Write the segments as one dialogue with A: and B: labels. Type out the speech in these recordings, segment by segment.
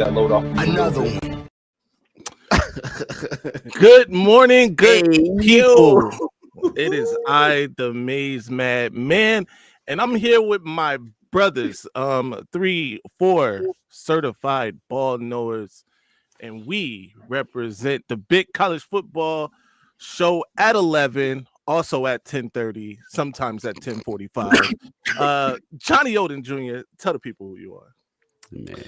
A: gotta load off.
B: Another one.
C: Good morning, good people.
B: Yo.
C: It is I, the Maze Mad Man, and I'm here with my brothers, 3, 4 certified ball knowers, and we represent the big college football show at 11, also at 10:30, sometimes at 10:45. Johnny Oden Jr., tell the people who you are.
D: Man.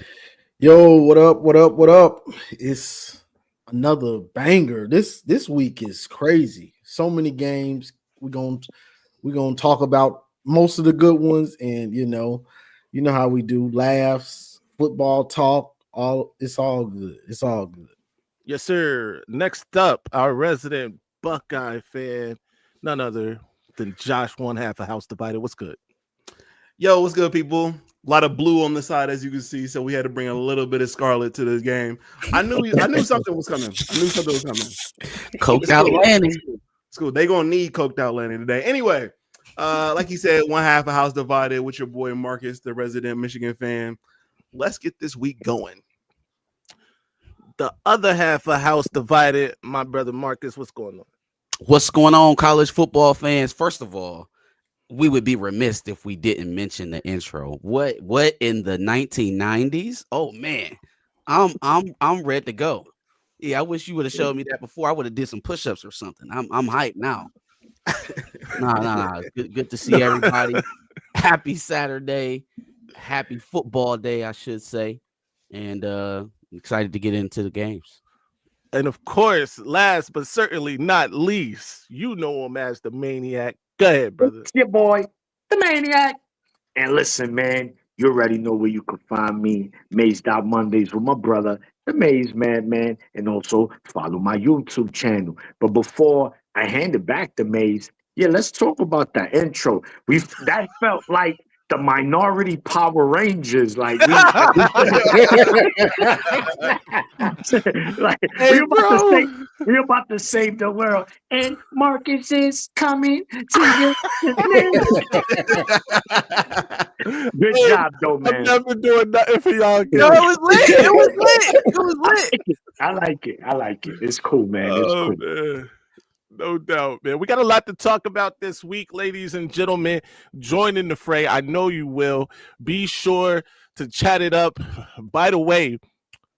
E: Yo, what up? What up? What up? It's another banger. This week is crazy. So many games. We're gonna talk about most of the good ones, and you know how we do. Laughs, football talk, it's all good. It's all good.
C: Yes, sir. Next up, our resident Buckeye fan, none other than Josh, one half a house divided. What's good?
D: Yo, what's good, people? A lot of blue on the side, as you can see, so we had to bring a little bit of scarlet to this game. I knew something was coming.
B: Coked out Lanny.
D: It's cool. They gonna need coked out Lanny today. Anyway, like he said, one half a house divided with your boy Marcus, the resident Michigan fan. Let's get this week going.
C: The other half a house divided, my brother Marcus. What's going on?
B: What's going on, college football fans? First of all, we would be remiss if we didn't mention the intro. What in the 1990s? Oh man, I'm ready to go. Yeah, I wish you would have showed me that before. I would have did some push-ups or something. I'm hyped now. Nah. Good to see everybody. Happy Saturday, happy football day, I should say, and excited to get into the games.
C: And of course, last but certainly not least, you know him as the Maniac. Go ahead, brother.
A: It's your boy, the Maniac. And listen, man, you already know where you can find me, Mazed Out Mondays with my brother, the Maze Madman, and also follow my YouTube channel. But before I hand it back to Maze, let's talk about that intro. That felt like the Minority Power Rangers, like we we're about to save the world, and Marcus is coming to you. Good job, though, man.
C: I'm never doing nothing for y'all.
B: No, it was lit.
A: I like it. It's cool, man. It's cool.
C: Man. No doubt, man. We got a lot to talk about this week, ladies and gentlemen. Join in the fray. I know you will. Be sure to chat it up. By the way,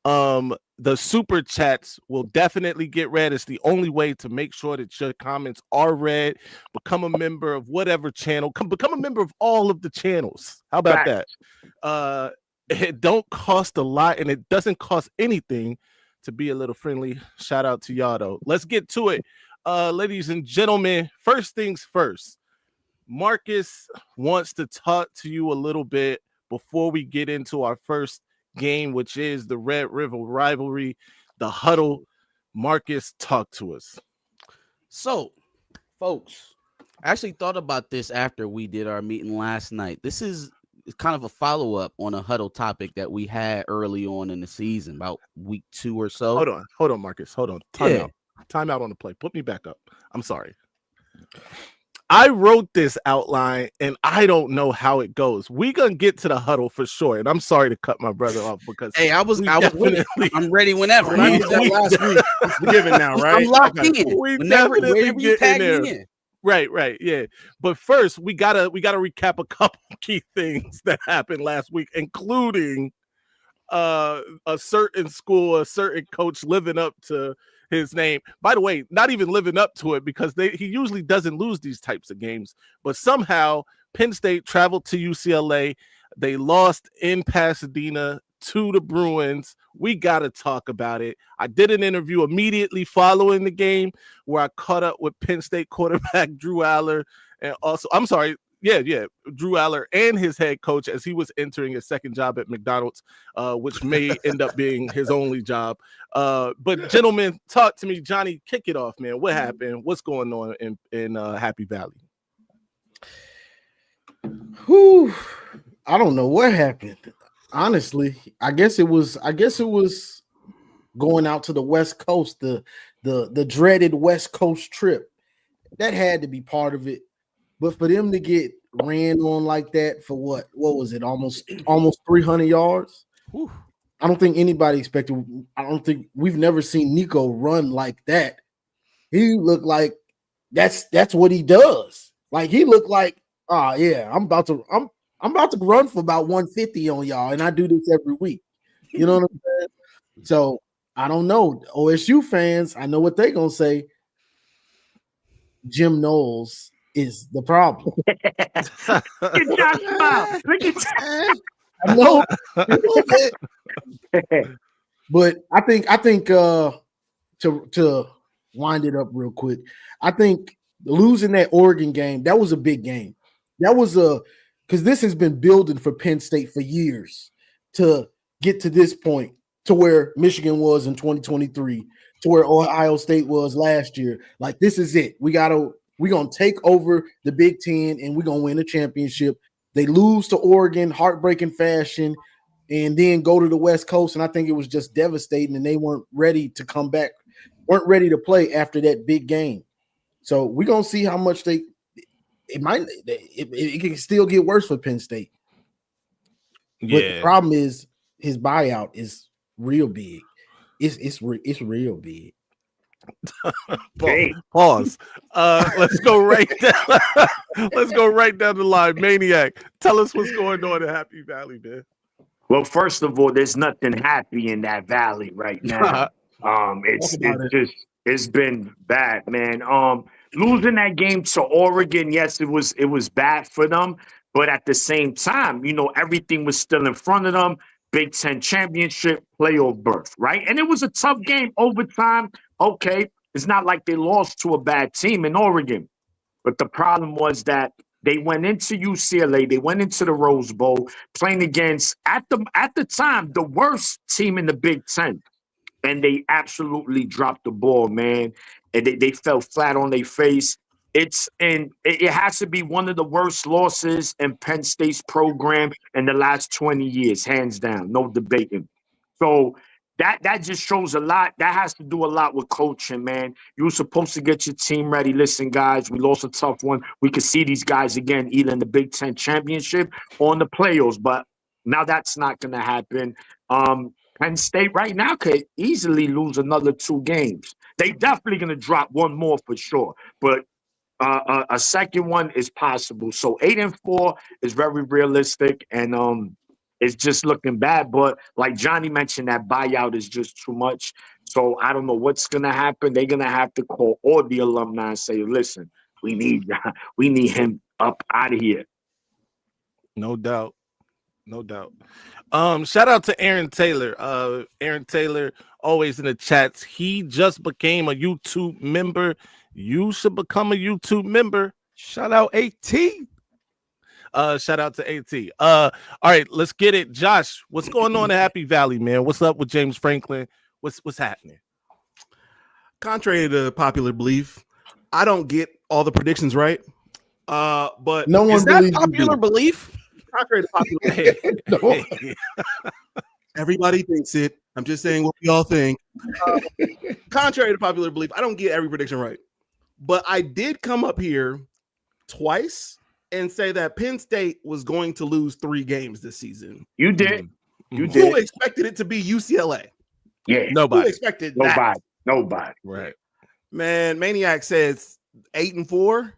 C: the super chats will definitely get read. It's the only way to make sure that your comments are read. Become a member of whatever channel. Become a member of all of the channels. How about that? It don't cost a lot, and it doesn't cost anything to be a little friendly. Shout out to y'all, though. Let's get to it. Ladies and gentlemen, first things first, Marcus wants to talk to you a little bit before we get into our first game, which is the Red River rivalry, the huddle. Marcus, talk to us.
B: So, folks, I actually thought about this after we did our meeting last night. This is kind of a follow-up on a huddle topic that we had early on in the season, about week 2 or so.
C: Hold on, Marcus. Hold on. Time out on the play. Put me back up. I'm sorry. I wrote this outline, and I don't know how it goes. We're going to get to the huddle for sure, and I'm sorry to cut my brother off because
B: I was with it. I'm ready whenever.
D: I did that last week. We're giving now, right?
B: I'm locked in. Whenever you tag me in.
C: Right, yeah. But first, we gotta recap a couple key things that happened last week, including a certain school, a certain coach living up to his name. By the way, not even living up to it, because he usually doesn't lose these types of games. But somehow Penn State traveled to UCLA. They lost in Pasadena to the Bruins. We got to talk about it. I did an interview immediately following the game where I caught up with Penn State quarterback Drew Aller, and also, Drew Aller and his head coach as he was entering his second job at McDonald's, which may end up being his only job. But gentlemen, talk to me. Johnny, kick it off, man. What happened? What's going on in Happy Valley?
E: Whew. I don't know what happened. Honestly, I guess it was going out to the West Coast, the dreaded West Coast trip. That had to be part of it. But for them to get ran on like that for what was it? Almost 300 yards.
B: Whew.
E: I don't think anybody expected. I don't think we've never seen Nico run like that. He looked like that's what he does. Like he looked like, yeah, I'm about to run for about 150 on y'all, and I do this every week. You know what I'm saying? So I don't know. OSU fans, I know what they're gonna say. Jim Knowles is the problem.
A: Look at Josh smile. Look at
E: I know, but I think to wind it up real quick, I think losing that Oregon game, that was a big game. That was because this has been building for Penn State for years to get to this point, to where Michigan was in 2023, to where Ohio State was last year. Like, this is it. We're gonna take over the Big Ten and we're gonna win a championship. They lose to Oregon, heartbreaking fashion, and then go to the West Coast. And I think it was just devastating, and they weren't ready to come back, weren't ready to play after that big game. So we're gonna see how much it can still get worse for Penn State. But the problem is his buyout is real big. It's real big.
C: Pause. Let's go right down. Let's go right down the line. Maniac, tell us what's going on in Happy Valley, man.
A: Well, first of all, there's nothing happy in that valley right now. It's been bad, man. Losing that game to Oregon, yes, it was bad for them, but at the same time, everything was still in front of them. Big Ten championship, playoff berth, right? And it was a tough game, overtime. Okay, it's not like they lost to a bad team in Oregon, but the problem was that they went into UCLA, they went into the Rose Bowl, playing against at the time the worst team in the Big Ten, and they absolutely dropped the ball, man. And they fell flat on their face. It has to be one of the worst losses in Penn State's program in the last 20 years, hands down, no debating. So that just shows a lot. That has to do a lot with coaching, man. You were supposed to get your team ready. Listen, guys, we lost a tough one. We could see these guys again, either in the Big Ten championship or in the playoffs, but now that's not going to happen. Penn State right now could easily lose another 2 games. They definitely going to drop one more for sure, but a second one is possible. So 8-4 is very realistic, and it's just looking bad. But like Johnny mentioned, that buyout is just too much. So I don't know what's going to happen. They're going to have to call all the alumni and say, listen, we need him up out of here.
C: No doubt. Shout out to Aaron Taylor. Aaron Taylor, always in the chats. He just became a YouTube member. You should become a YouTube member.
B: Shout out AT.
C: Shout out to AT. All right, let's get it. Josh, what's going on in Happy Valley, man? What's up with James Franklin? What's happening?
D: Contrary to popular belief, I don't get all the predictions right. But
E: no one
B: Is that
E: believes
B: popular belief?
D: contrary to popular belief, everybody thinks it. I'm just saying what we all think. Contrary to popular belief, I don't get every prediction right. But I did come up here twice and say that Penn State was going to lose 3 games this season.
A: You did. You
D: Who
A: did.
D: expected it to be UCLA?
A: Yeah.
C: Nobody.
D: Who expected that?
A: Nobody.
C: Right.
D: Man, Maniac says 8-4,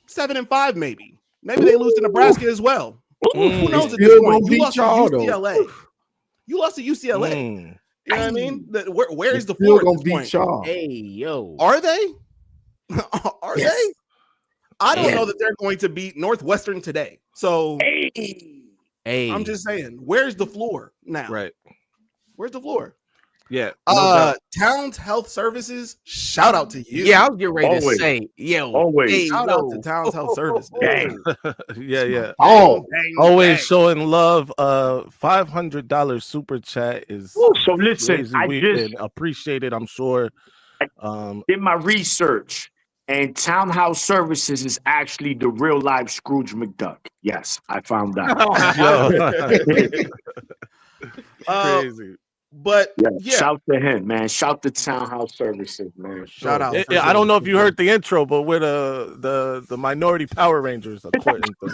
D: 7-5, maybe. Maybe they lose to Nebraska as well. Who knows at this point? You lost to UCLA. You lost to UCLA. You know what I mean? Where is the floor at this point?
E: y'all.
B: Hey, yo.
D: Are they? Are
E: Yes.
D: they? I don't
E: Yeah.
D: know that they're going to beat Northwestern today. So
B: Hey.
D: I'm just saying, where's the floor now?
C: Right.
D: Where's the floor?
C: Yeah. No doubt.
D: Towns Health Services, shout out to you.
B: Yeah, I was getting ready to
A: Always.
B: say, yo.
A: Always.
B: Hey,
D: Shout
B: yo.
D: out to Towns Health Services.
A: Dang.
C: Yeah.
E: Oh,
C: Always showing love. $500 super chat is
A: So listen,
C: crazy
A: I
C: weekend.
A: just
C: Appreciate it, I'm sure.
A: did my research, and Townhouse Services is actually the real life Scrooge McDuck. Yes, I found out.
C: Crazy.
D: But
A: Yeah,
D: yeah,
A: shout to him, man. Shout to Townhouse Services, man.
D: shout out.
C: Yeah, I don't know if you heard the intro, but we're the minority Power Rangers according to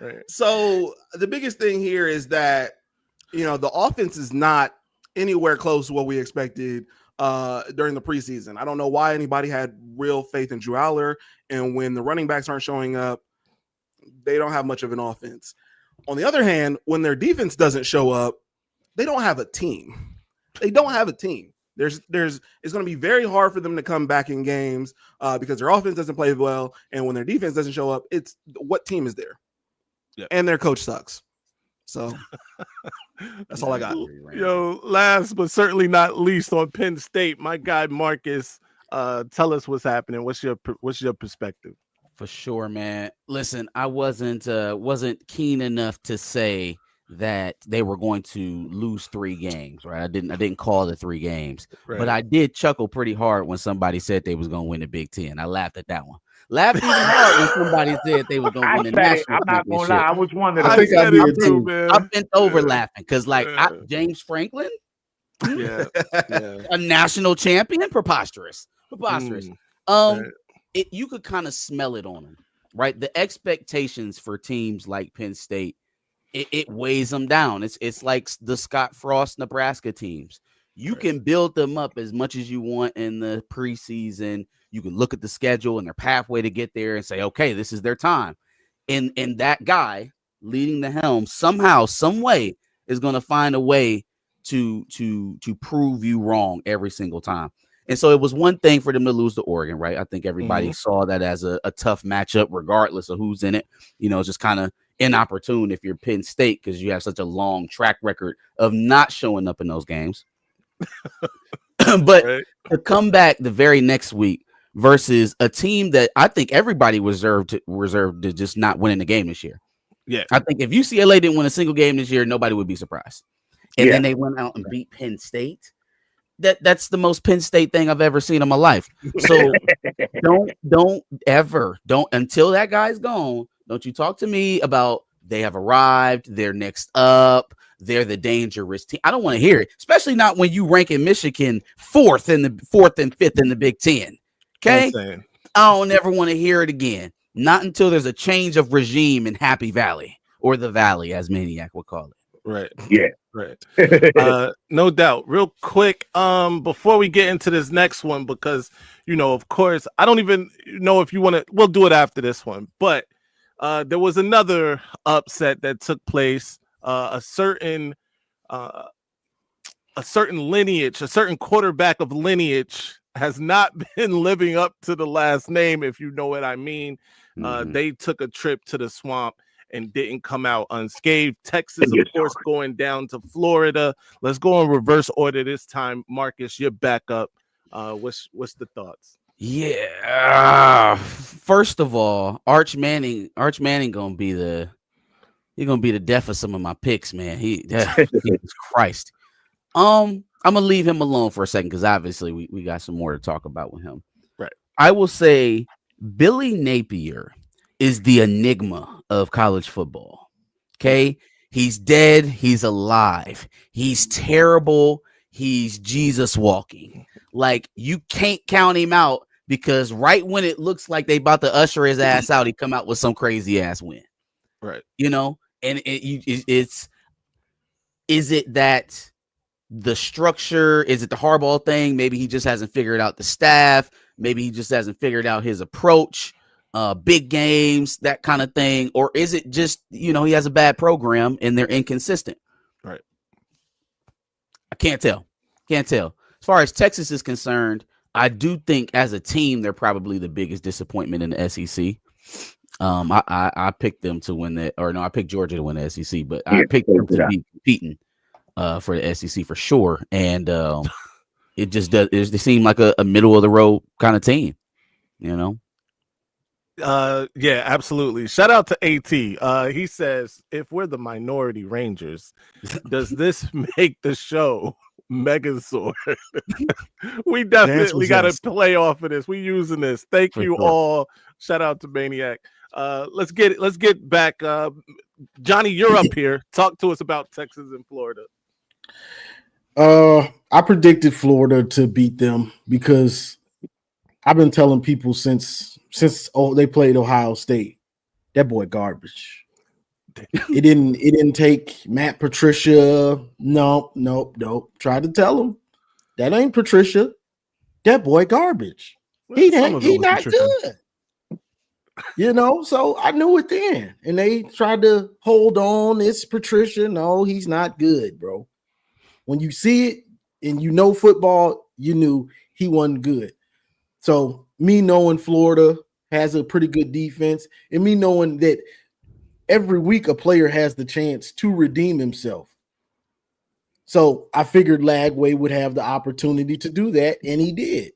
C: me.
D: So the biggest thing here is that, the offense is not anywhere close to what we expected during the preseason. I don't know why anybody had real faith in Drew Aller, and when the running backs aren't showing up, they don't have much of an offense. On the other hand, when their defense doesn't show up, they don't have a team. They don't have a team. It's going to be very hard for them to come back in games because their offense doesn't play well, and when their defense doesn't show up, it's what team is there?
C: Yep.
D: And their coach sucks. So that's all I got.
C: Yo, last but certainly not least, on Penn State, my guy Marcus, tell us what's happening. What's your perspective?
B: For sure, man. Listen, I wasn't keen enough to say that they were going to lose 3 games, right? I didn't call the 3 games, but I did chuckle pretty hard when somebody said they was going to win the Big Ten. I laughed at that one. Laughed even hard when somebody said they was going to win the national
A: I'm not gonna lie. I was wondering.
E: I think I did too.
C: man.
B: I bent over laughing because, James Franklin,
C: Yeah.
B: a national champion, preposterous. You could kind of smell it on them, right? The expectations for teams like Penn State, it weighs them down. It's like the Scott Frost Nebraska teams. You can build them up as much as you want in the preseason. You can look at the schedule and their pathway to get there and say, okay, this is their time. And that guy leading the helm somehow, some way is going to find a way to prove you wrong every single time. And so it was one thing for them to lose to Oregon, right? I think everybody saw that as a tough matchup, regardless of who's in it. It's just kind of inopportune if you're Penn State because you have such a long track record of not showing up in those games. But to come back the very next week versus a team that I think everybody reserved to just not winning the game this year.
C: Yeah.
B: I think if UCLA didn't win a single game this year, nobody would be surprised. And then they went out and beat Penn State. That's the most Penn State thing I've ever seen in my life. So don't ever until that guy's gone. Don't you talk to me about they have arrived, they're next up, they're the dangerous team. I don't want to hear it, especially not when you rank in Michigan fourth and fifth in the Big Ten. Okay, I don't ever want to hear it again. Not until there's a change of regime in Happy Valley or the Valley, as Maniac would call it.
C: Right.
A: Yeah.
C: Right. No doubt. Real quick, before we get into this next one, because of course, I don't even know if you want to. We'll do it after this one, but there was another upset that took place. A certain lineage, a certain quarterback of lineage has not been living up to the last name, if you know what I mean. They took a trip to the swamp and didn't come out unscathed. Texas, of course, going down to Florida. Let's go in reverse order this time. Marcus, you're back up. What's the thoughts?
B: Yeah. First of all, Arch Manning gonna be the death of some of my picks, man. Jesus Christ. I'm gonna leave him alone for a second because obviously we got some more to talk about with him.
C: Right.
B: I will say Billy Napier is the enigma of college football. Okay. He's dead. He's alive. He's terrible. He's Jesus walking. Like, you can't count him out because right when it looks like they about to usher his ass out, he come out with some crazy ass win.
C: Right.
B: And is it that the structure? Is it the Harbaugh thing? Maybe he just hasn't figured out the staff. Maybe he just hasn't figured out his approach. Big games, that kind of thing. Or is it just, he has a bad program and they're inconsistent?
C: Right.
B: I can't tell. As far as Texas is concerned, I do think as a team, they're probably the biggest disappointment in the SEC. I picked them to win that, or no, I picked Georgia to win the SEC, but I picked them to be competing for the SEC for sure. And it just does. They seem like a middle of the road kind of team,
C: Yeah, absolutely. Shout out to AT. He says, if we're the minority Rangers, does this make the show Megazord? We definitely got to play off of this. We using this. Thank you all. Shout out to Maniac. Let's get back. Johnny, you're up here. Talk to us about Texas and Florida.
E: I predicted Florida to beat them because I've been telling people since they played Ohio State, that boy garbage. It didn't take Matt Patricia. Nope. Tried to tell him that ain't Patricia. That boy garbage. He not good. So I knew it then. And they tried to hold on. It's Patricia. No, he's not good, bro. When you see it and you know football, you knew he wasn't good. So me knowing Florida has a pretty good defense, and me knowing that every week a player has the chance to redeem himself. So I figured Lagway would have the opportunity to do that, and he did.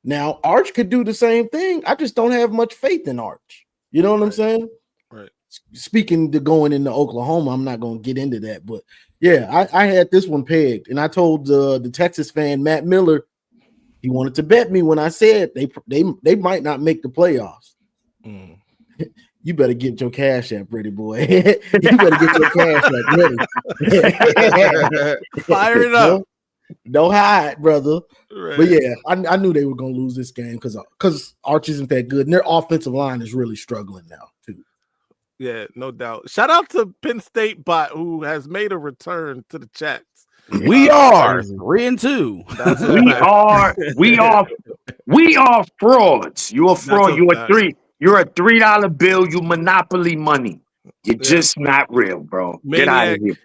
E: Now, Arch could do the same thing. I just don't have much faith in Arch. You know what I'm saying?
C: Right.
E: Speaking to going into Oklahoma, I'm not going to get into that. But, yeah, I had this one pegged. And I told the Texas fan, Matt Miller, he wanted to bet me when I said they might not make the playoffs.
C: Mm.
E: You better get your cash app ready, boy. You better get your cash app ready.
C: Fire it up.
E: Don't hide, brother.
C: Right.
E: But yeah, I knew they were going to lose this game because Arch isn't that good, and their offensive line is really struggling now too.
C: Yeah, no doubt. Shout out to Penn State bot who has made a return to the chats.
B: We are 3-2.
A: We are frauds. You're a fraud. You're a $3 bill. You monopoly money. You're just not real, bro. Get out of here.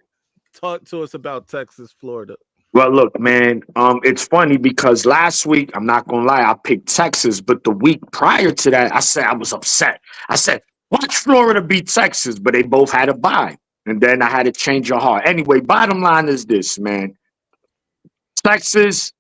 C: Talk to us about Texas, Florida.
A: Well, look, man, it's funny because last week, I'm not going to lie, I picked Texas, but the week prior to that, I said I was upset. I said, watch Florida beat Texas, but they both had a bye. And then I had to change your heart. Anyway, bottom line is this, man. Texas,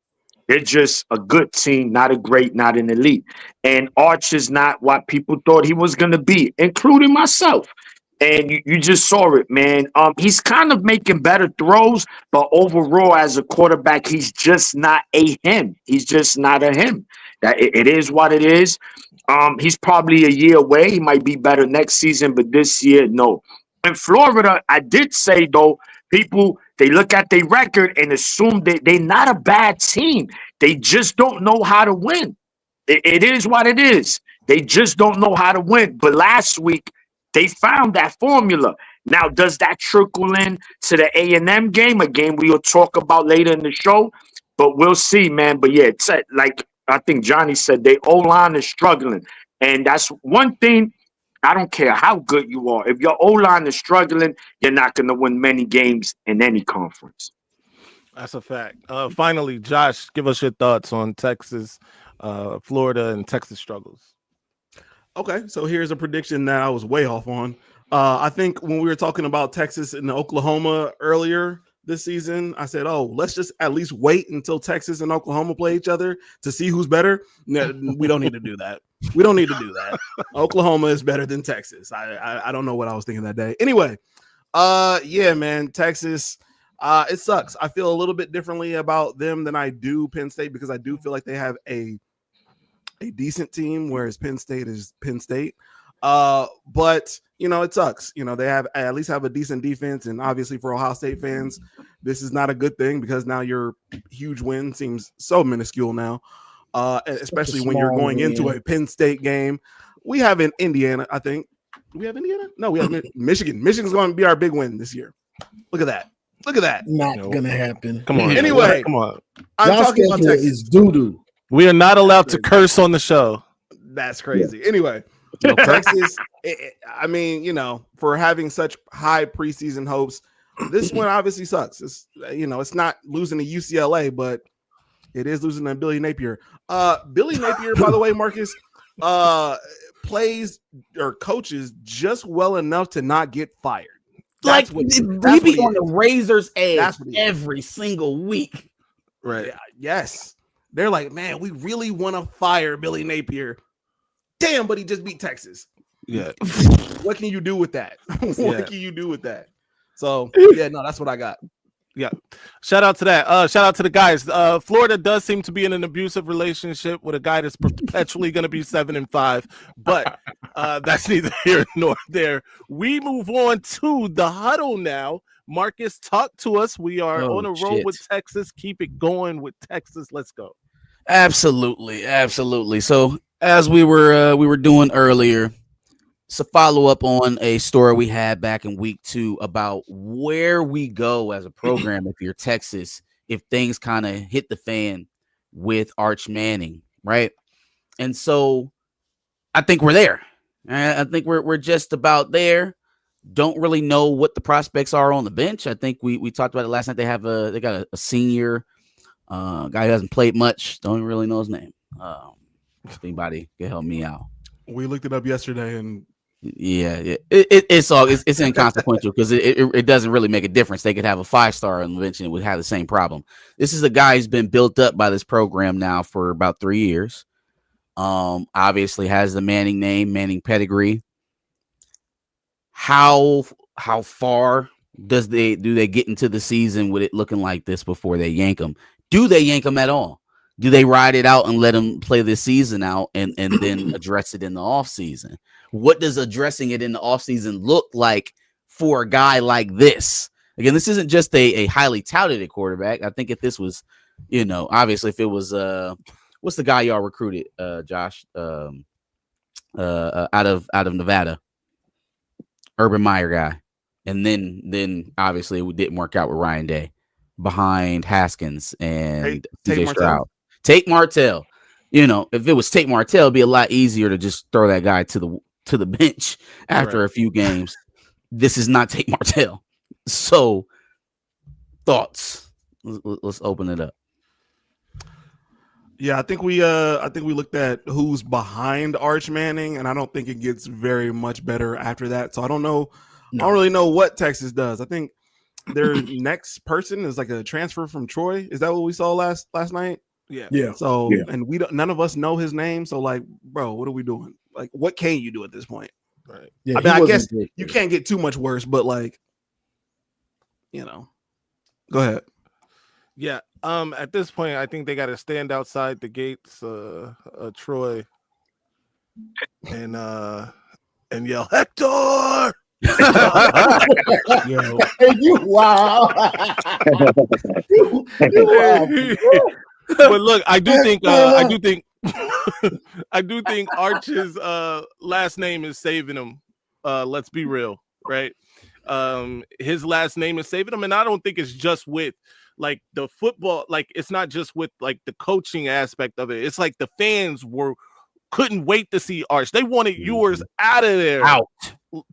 A: they're just a good team, not a great, not an elite. And Arch is not what people thought he was going to be, including myself. And you just saw it, man. He's kind of making better throws, but overall, as a quarterback, he's just not a him. He's just not a him. That it is what it is. He's probably a year away. He might be better next season, but this year, no. In Florida, I did say, though, people, they look at their record and assume that they're not a bad team. They just don't know how to win. It is what it is. They just don't know how to win. But last week, they found that formula. Now, does that trickle in to the A&M game, a game we will talk about later in the show? But we'll see, man. But, yeah, it's like I think Johnny said, their O-line is struggling. And that's one thing. I don't care how good you are. If your O-line is struggling, you're not going to win many games in any conference.
C: That's a fact. Finally, Josh, give us your thoughts on Texas, Florida, and Texas struggles.
D: Okay, so here's a prediction that I was way off on. I think when we were talking about Texas and Oklahoma earlier this season, I said, oh, let's just at least wait until Texas and Oklahoma play each other to see who's better. No, we don't need to do that. We don't need to do that. Oklahoma is better than Texas. I don't know what I was thinking that day. Anyway, yeah, man, Texas, it sucks. I feel a little bit differently about them than I do Penn State because I do feel like they have a decent team, whereas Penn State is Penn State. But it sucks. They at least have a decent defense, and obviously for Ohio State fans, this is not a good thing because now your huge win seems so minuscule now, especially when you're going into a Penn State game. We have in Indiana, I think. Do we have Indiana? No, we have Michigan. Michigan's going to be our big win this year. Look at that.
E: Not going to happen.
C: Come on.
D: Anyway,
C: come on.
D: I'm talking about Texas.
E: Is doo-doo.
C: We are not allowed to curse on the show.
D: That's crazy. Yeah. Anyway, Texas, for having such high preseason hopes, this one obviously sucks. It's not losing to UCLA, but it is losing to Billy Napier. Billy Napier, by the way, Marcus, plays or coaches just well enough to not get fired.
B: That's we be on the razor's edge every single week.
D: Right. Yeah, yes. They're like, man, we really want to fire Billy Napier. Damn, but he just beat Texas.
C: Yeah.
D: What can you do with that? What can you do with that? So, yeah, no, that's what I got.
C: Yeah. Shout out to that. Shout out to the guys. Florida does seem to be in an abusive relationship with a guy that's perpetually going to be 7-5, but that's neither here nor there. We move on to the huddle now. Marcus, talk to us. We are on a roll with Texas. Keep it going with Texas. Let's go.
B: Absolutely. So as we were doing earlier, It's a follow up on a story we had back in week 2 about where we go as a program if you're Texas, if things kind of hit the fan with Arch Manning, right? And so I think we're there. I think we're just about there. Don't really know what the prospects are on the bench. I think we talked about it last night. They got a senior guy who hasn't played much. Don't really know his name. If anybody can help me out.
D: We looked it up yesterday, and
B: Yeah. It's inconsequential because it doesn't really make a difference. They could have a 5-star on the bench and it would have the same problem. This is a guy who's been built up by this program now for about 3 years. Obviously has the Manning name, Manning pedigree. How far do they get into the season with it looking like this before they yank him? Do they yank him at all? Do they ride it out and let him play this season out and then address it in the offseason? What does addressing it in the offseason look like for a guy like this? Again, this isn't just a highly touted quarterback. I think if this was, obviously if it was what's the guy y'all recruited, Josh, out of Nevada, Urban Meyer guy, and then obviously it didn't work out with Ryan Day behind Haskins and CJ Stroud. Tate Martell. If it was Tate Martell, it'd be a lot easier to just throw that guy to the bench after a few games. This is not Tate Martell. So, thoughts? Let's open it up.
D: Yeah, I think we looked at who's behind Arch Manning, and I don't think it gets very much better after that. So I don't know. No. I don't really know what Texas does. I think their next person is like a transfer from Troy. Is that what we saw last night?
C: Yeah.
D: So and none of us know his name. So like, bro, what are we doing? Like, what can you do at this point?
C: Right.
E: Yeah,
D: I mean, I guess you can't get too much worse, but like, go ahead.
C: Yeah. At this point, I think they got to stand outside the gates, Troy, and yell, Hector!
E: You wow. you wow.
C: But look, I do think Arch's last name is saving him. Let's be real, right? His last name is saving him, and I don't think it's just with like the football, like it's not just with like the coaching aspect of it. It's like the fans couldn't wait to see Arch. They wanted yours out of there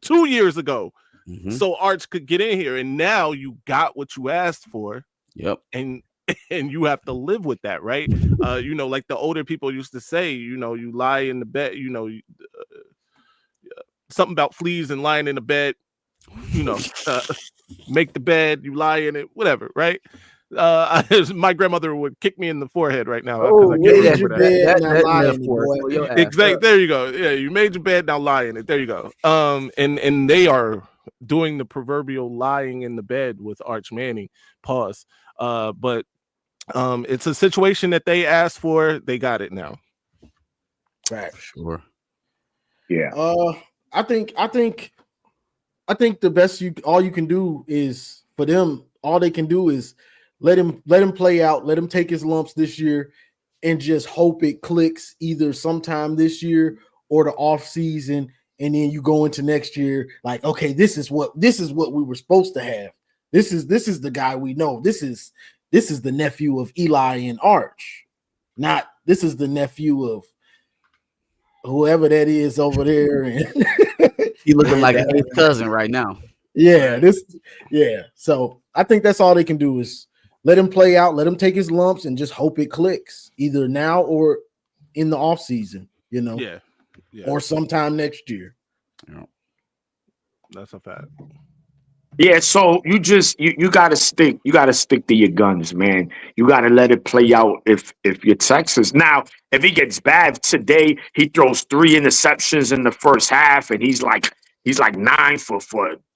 C: 2 years ago, so Arch could get in here, and now you got what you asked for.
B: Yep,
C: and you have to live with that, right? Like the older people used to say, you lie in the bed, something about fleas and lying in the bed, make the bed, you lie in it, whatever, right? My grandmother would kick me in the forehead right now. Exactly. There you go. Yeah, you made your bed, now lie in it. There you go. And they are doing the proverbial lying in the bed with Arch Manning. Pause. But it's a situation that they asked for. They got it now.
E: Right.
B: Sure.
A: Yeah.
E: I think the best all you can do is for them. All they can do is let him play out. Let him take his lumps this year, and just hope it clicks either sometime this year or the off season. And then you go into next year like, okay, this is what we were supposed to have. This is the guy we know. This is the nephew of Eli and Arch. Not this is the nephew of whoever that is over there. And
B: he looking like his cousin right now.
E: Yeah, So I think that's all they can do is let him play out, let him take his lumps, and just hope it clicks either now or in the off season.
C: Yeah.
E: Or sometime next year.
B: Yeah.
C: That's a fact.
A: Yeah, so you gotta stick to your guns, man. You gotta let it play out if you're Texas. Now, if he gets bad today, he throws 3 interceptions in the first half, and he's like 9 for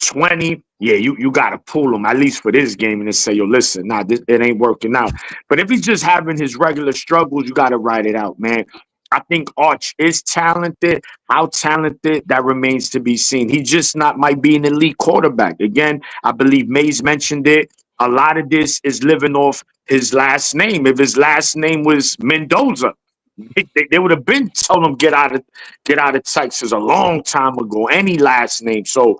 A: 20. Yeah, you gotta pull him at least for this game and then say, yo, listen, it ain't working out. But if he's just having his regular struggles, you gotta ride it out, man. I think Arch is talented. How talented, that remains to be seen. He just might be an elite quarterback. Again, I believe Mays mentioned it. A lot of this is living off his last name. If his last name was Mendoza, They would have been told him get out of Texas a long time ago. Any last name. So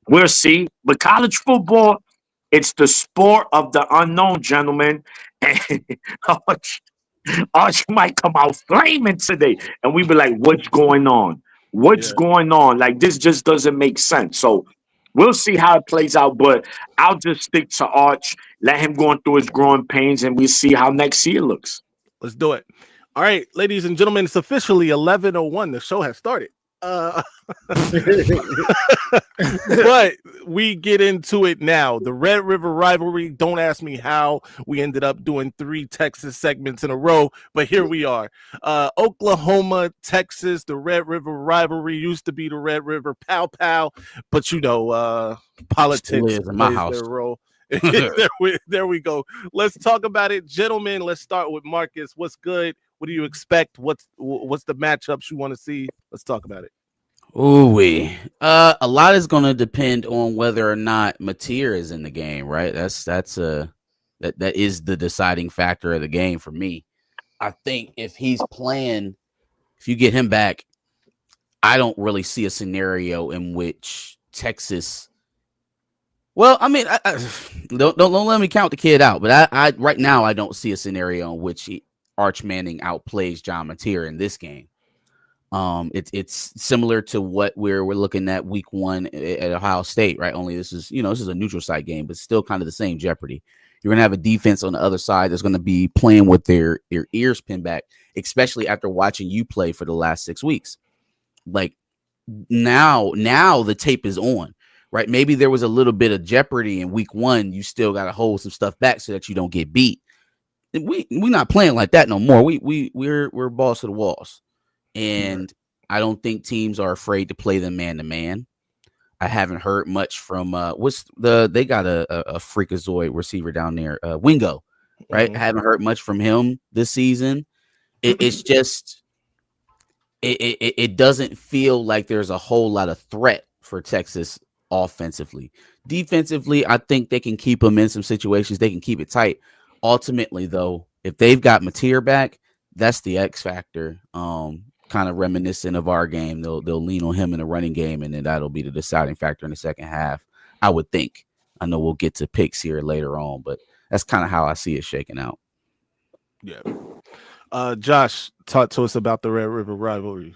A: we'll see. But college football, it's the sport of the unknown, gentlemen. And Arch might come out flaming today, and we be like, "What's going on? What's
C: Yeah.
A: going on? Like this just doesn't make sense." So we'll see how it plays out. But I'll just stick to Arch, let him go through his growing pains, and we see how next year looks.
C: Let's do it. All right, ladies and gentlemen, it's officially 11:01. The show has started. But we get into it now. The Red River rivalry. Don't ask me how we ended up doing 3 Texas segments in a row, but here we are. Oklahoma, Texas. The Red River rivalry used to be the Red River Pow Pow, but politics
B: is in my
C: plays
B: house.
C: their role. there we go. Let's talk about it, gentlemen. Let's start with Marcus. What's good? What do you expect? What's the matchups you want to see? Let's talk about it.
B: Ooh, a lot is going to depend on whether or not Mateer is in the game, right? That is the deciding factor of the game for me. I think if he's playing, if you get him back, I don't really see a scenario in which Texas. Well, I mean, don't let me count the kid out, but I right now I don't see a scenario in which Arch Manning outplays John Mateer in this game. It's similar to what we're looking at week 1 at Ohio State, right? Only this is a neutral site game, but still kind of the same jeopardy. You're gonna have a defense on the other side that's gonna be playing with their ears pinned back, especially after watching you play for the last 6 weeks. Like now the tape is on, right? Maybe there was a little bit of jeopardy in week 1. You still got to hold some stuff back so that you don't get beat. We're not playing like that no more. We're balls to the walls. And I don't think teams are afraid to play them man to man. I haven't heard much from they got a freakazoid receiver down there, Wingo, right?
C: Mm-hmm.
B: I haven't heard much from him this season. It's just it doesn't feel like there's a whole lot of threat for Texas offensively. Defensively, I think they can keep them in some situations. They can keep it tight. Ultimately, though, if they've got Mateer back, that's the X factor. Kind of reminiscent of our game. They'll lean on him in the running game, and then that'll be the deciding factor in the second half, I would think. I know we'll get to picks here later on, but that's kind of how I see it shaking out.
C: Yeah. Josh, talk to us about the Red River rivalry.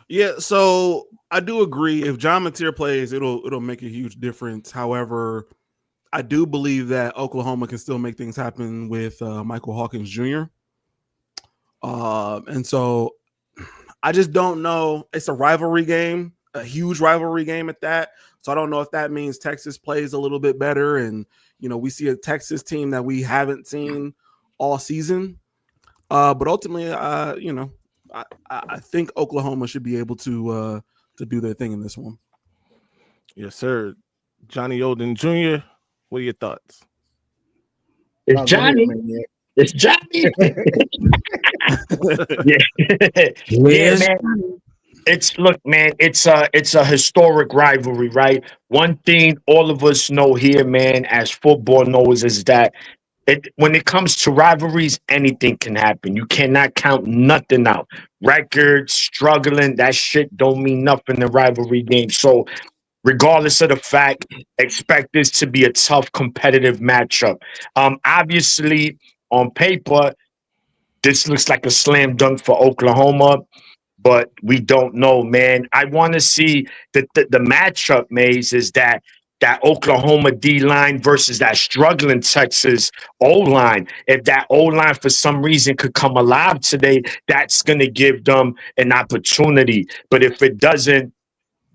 D: Yeah, so I do agree. If John Mateer plays, it'll make a huge difference. However, I do believe that Oklahoma can still make things happen with Michael Hawkins Jr. And so I just don't know. It's a rivalry game, a huge rivalry game at that. So I don't know if that means Texas plays a little bit better, and we see a Texas team that we haven't seen all season. But ultimately, I think Oklahoma should be able to do their thing in this one.
C: Yes, sir. Johnny Odin Jr., what are your thoughts?
A: It's Johnny. It's Johnny. Yeah, man. It's a historic rivalry, right? One thing all of us know here, man, as football knows, is that when it comes to rivalries, anything can happen. You cannot count nothing out. Records, struggling, that shit don't mean nothing in rivalry games. So regardless of the fact, expect this to be a tough competitive matchup. Obviously, on paper, this looks like a slam dunk for Oklahoma, but we don't know, man. I want to see the matchup, Maze, is that Oklahoma D line versus that struggling Texas O line. If that O line for some reason could come alive today, that's going to give them an opportunity. But if it doesn't,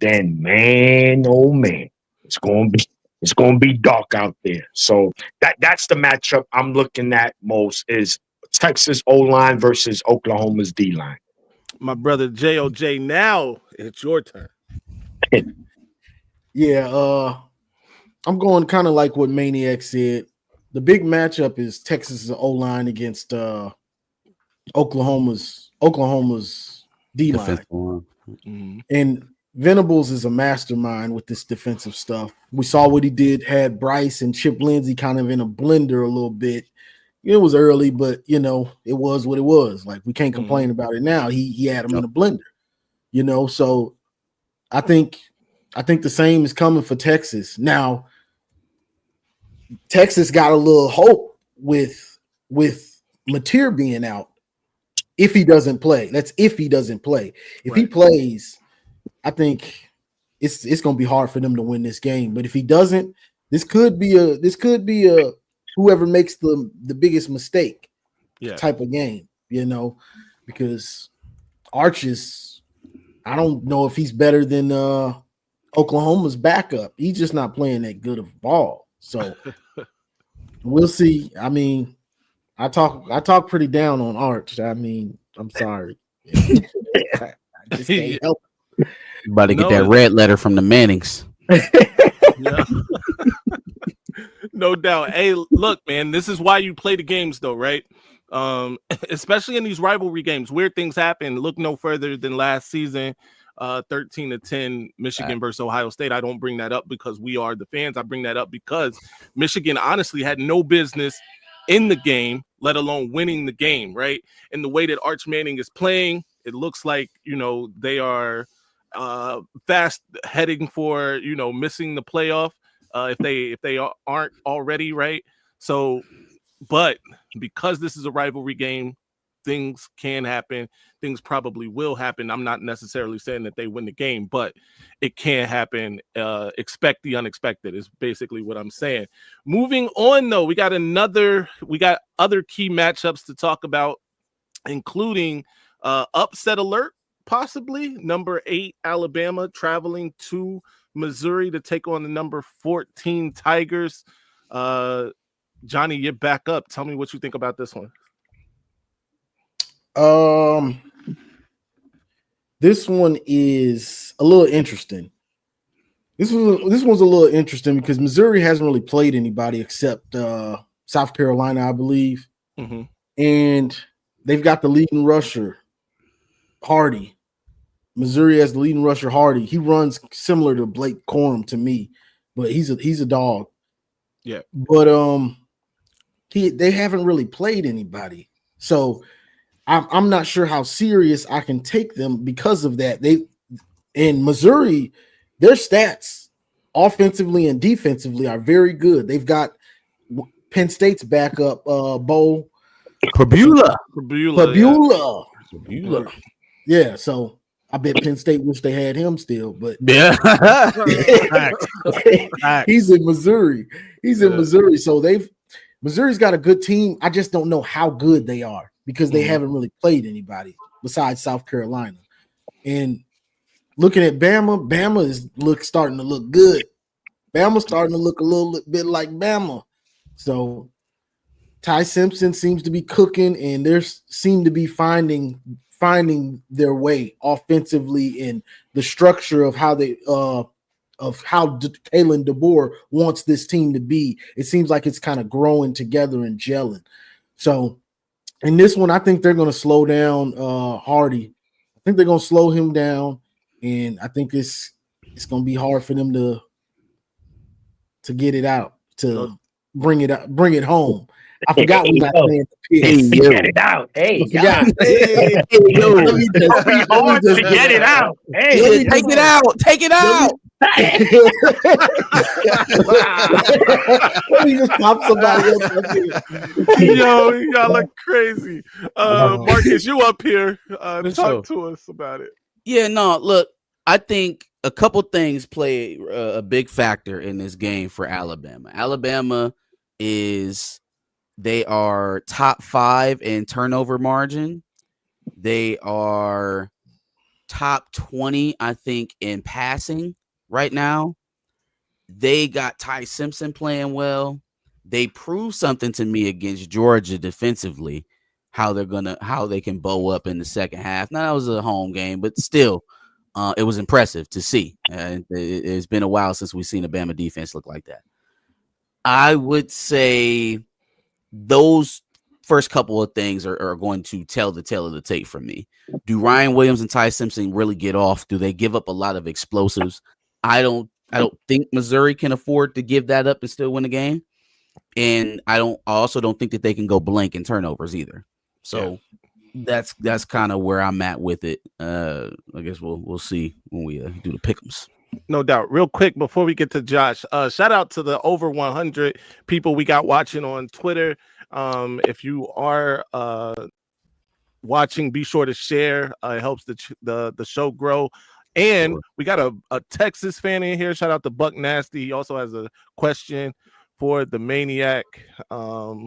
A: then man, oh man, it's going to be dark out there. So that's the matchup I'm looking at most is Texas O line versus Oklahoma's D line.
C: My brother JOJ, now it's your turn.
E: Yeah, I'm going kind of like what Maniac said. The big matchup is Texas's O line against Oklahoma's D line.
C: Mm-hmm.
E: And Venables is a mastermind with this defensive stuff. We saw what he did, had Bryce and Chip Lindsey kind of in a blender a little bit. it was early, but it was what it was. Like, we can't complain about it now. He had him in a blender, so I think the same is coming for Texas. Now, Texas got a little hope with Mateer being out. If he doesn't play, that's if he doesn't play. If he plays, I think it's going to be hard for them to win this game. But if he doesn't, this could be a whoever makes the biggest mistake type of game, because Arch is, I don't know if he's better than Oklahoma's backup. He's just not playing that good of ball. So we'll see. I mean, I talk pretty down on Arch. I mean, I'm sorry. I just can't help it.
B: About to get that red letter from the Mannings.
C: No doubt. Hey, look, man, this is why you play the games, though, right? Especially in these rivalry games, weird things happen. Look no further than last season, 13-10, Michigan versus Ohio State. I don't bring that up because we are the fans. I bring that up because Michigan honestly had no business in the game, let alone winning the game, right? And the way that Arch Manning is playing, it looks like, they are fast heading for, missing the playoff if they aren't already, right? So, but because this is a rivalry game, things can happen. Things probably will happen. I'm not necessarily saying that they win the game, but it can happen. Expect the unexpected is basically what I'm saying. Moving on, though, we got other key matchups to talk about, including upset alert, possibly number 8 Alabama traveling to Missouri to take on the number 14 Tigers. Johnny, you're back up. Tell me what you think about this one.
E: This one is a little interesting. This one's a little interesting because Missouri hasn't really played anybody except South Carolina, I believe.
C: Mm-hmm.
E: And they've got the leading rusher, Hardy. Missouri has the leading rusher, Hardy. He runs similar to Blake Corum to me, but he's a dog.
C: Yeah. But
E: they haven't really played anybody. So I'm not sure how serious I can take them because of that. In Missouri, their stats offensively and defensively are very good. They've got Penn State's backup, Bo
B: Pabula.
E: Yeah, so I bet Penn State wish they had him still, but
B: yeah,
E: he's in Missouri. So Missouri's got a good team. I just don't know how good they are because they haven't really played anybody besides South Carolina. And looking at Bama is starting to look good. Bama's starting to look a little bit like Bama. So Ty Simpson seems to be cooking, and they seem to be finding their way offensively in the structure of how they Kalen DeBoer wants this team to be. It seems like it's kind of growing together and gelling. So in this one, I think they're going to slow down Hardy. I think they're going to slow him down, and I think it's going to be hard for them to get it out, to bring it home. I forgot we got playing the Pigs.
A: Get it out. Hey,
E: Yeah.
A: It'll be hard to get it out. Hey,
B: take it out. Take it out.
E: Let me just pop somebody else up here.
C: Yo, y'all look crazy. Marcus, you up here. Talk to us about it.
B: Yeah, no, look, I think a couple things play a big factor in this game for Alabama. Alabama they are top 5 in turnover margin. They are top 20, I think, in passing right now. They got Ty Simpson playing well. They proved something to me against Georgia defensively, how they can bow up in the second half. Now, that was a home game, but still, it was impressive to see. It's been a while since we've seen a Bama defense look like that. I would say those first couple of things are going to tell the tale of the tape for me. Do Ryan Williams and Ty Simpson really get off? Do they give up a lot of explosives? I don't think Missouri can afford to give that up and still win the game. and I also don't think that they can go blank in turnovers either. So that's kind of where I'm at with it. I guess we'll see when we do the pick'ems.
C: No doubt. Real quick before we get to Josh, shout out to the over 100 people we got watching on Twitter. If you are watching, be sure to share. It helps the show grow. And we got a Texas fan in here. Shout out to Buck Nasty. He also has a question for the Maniac about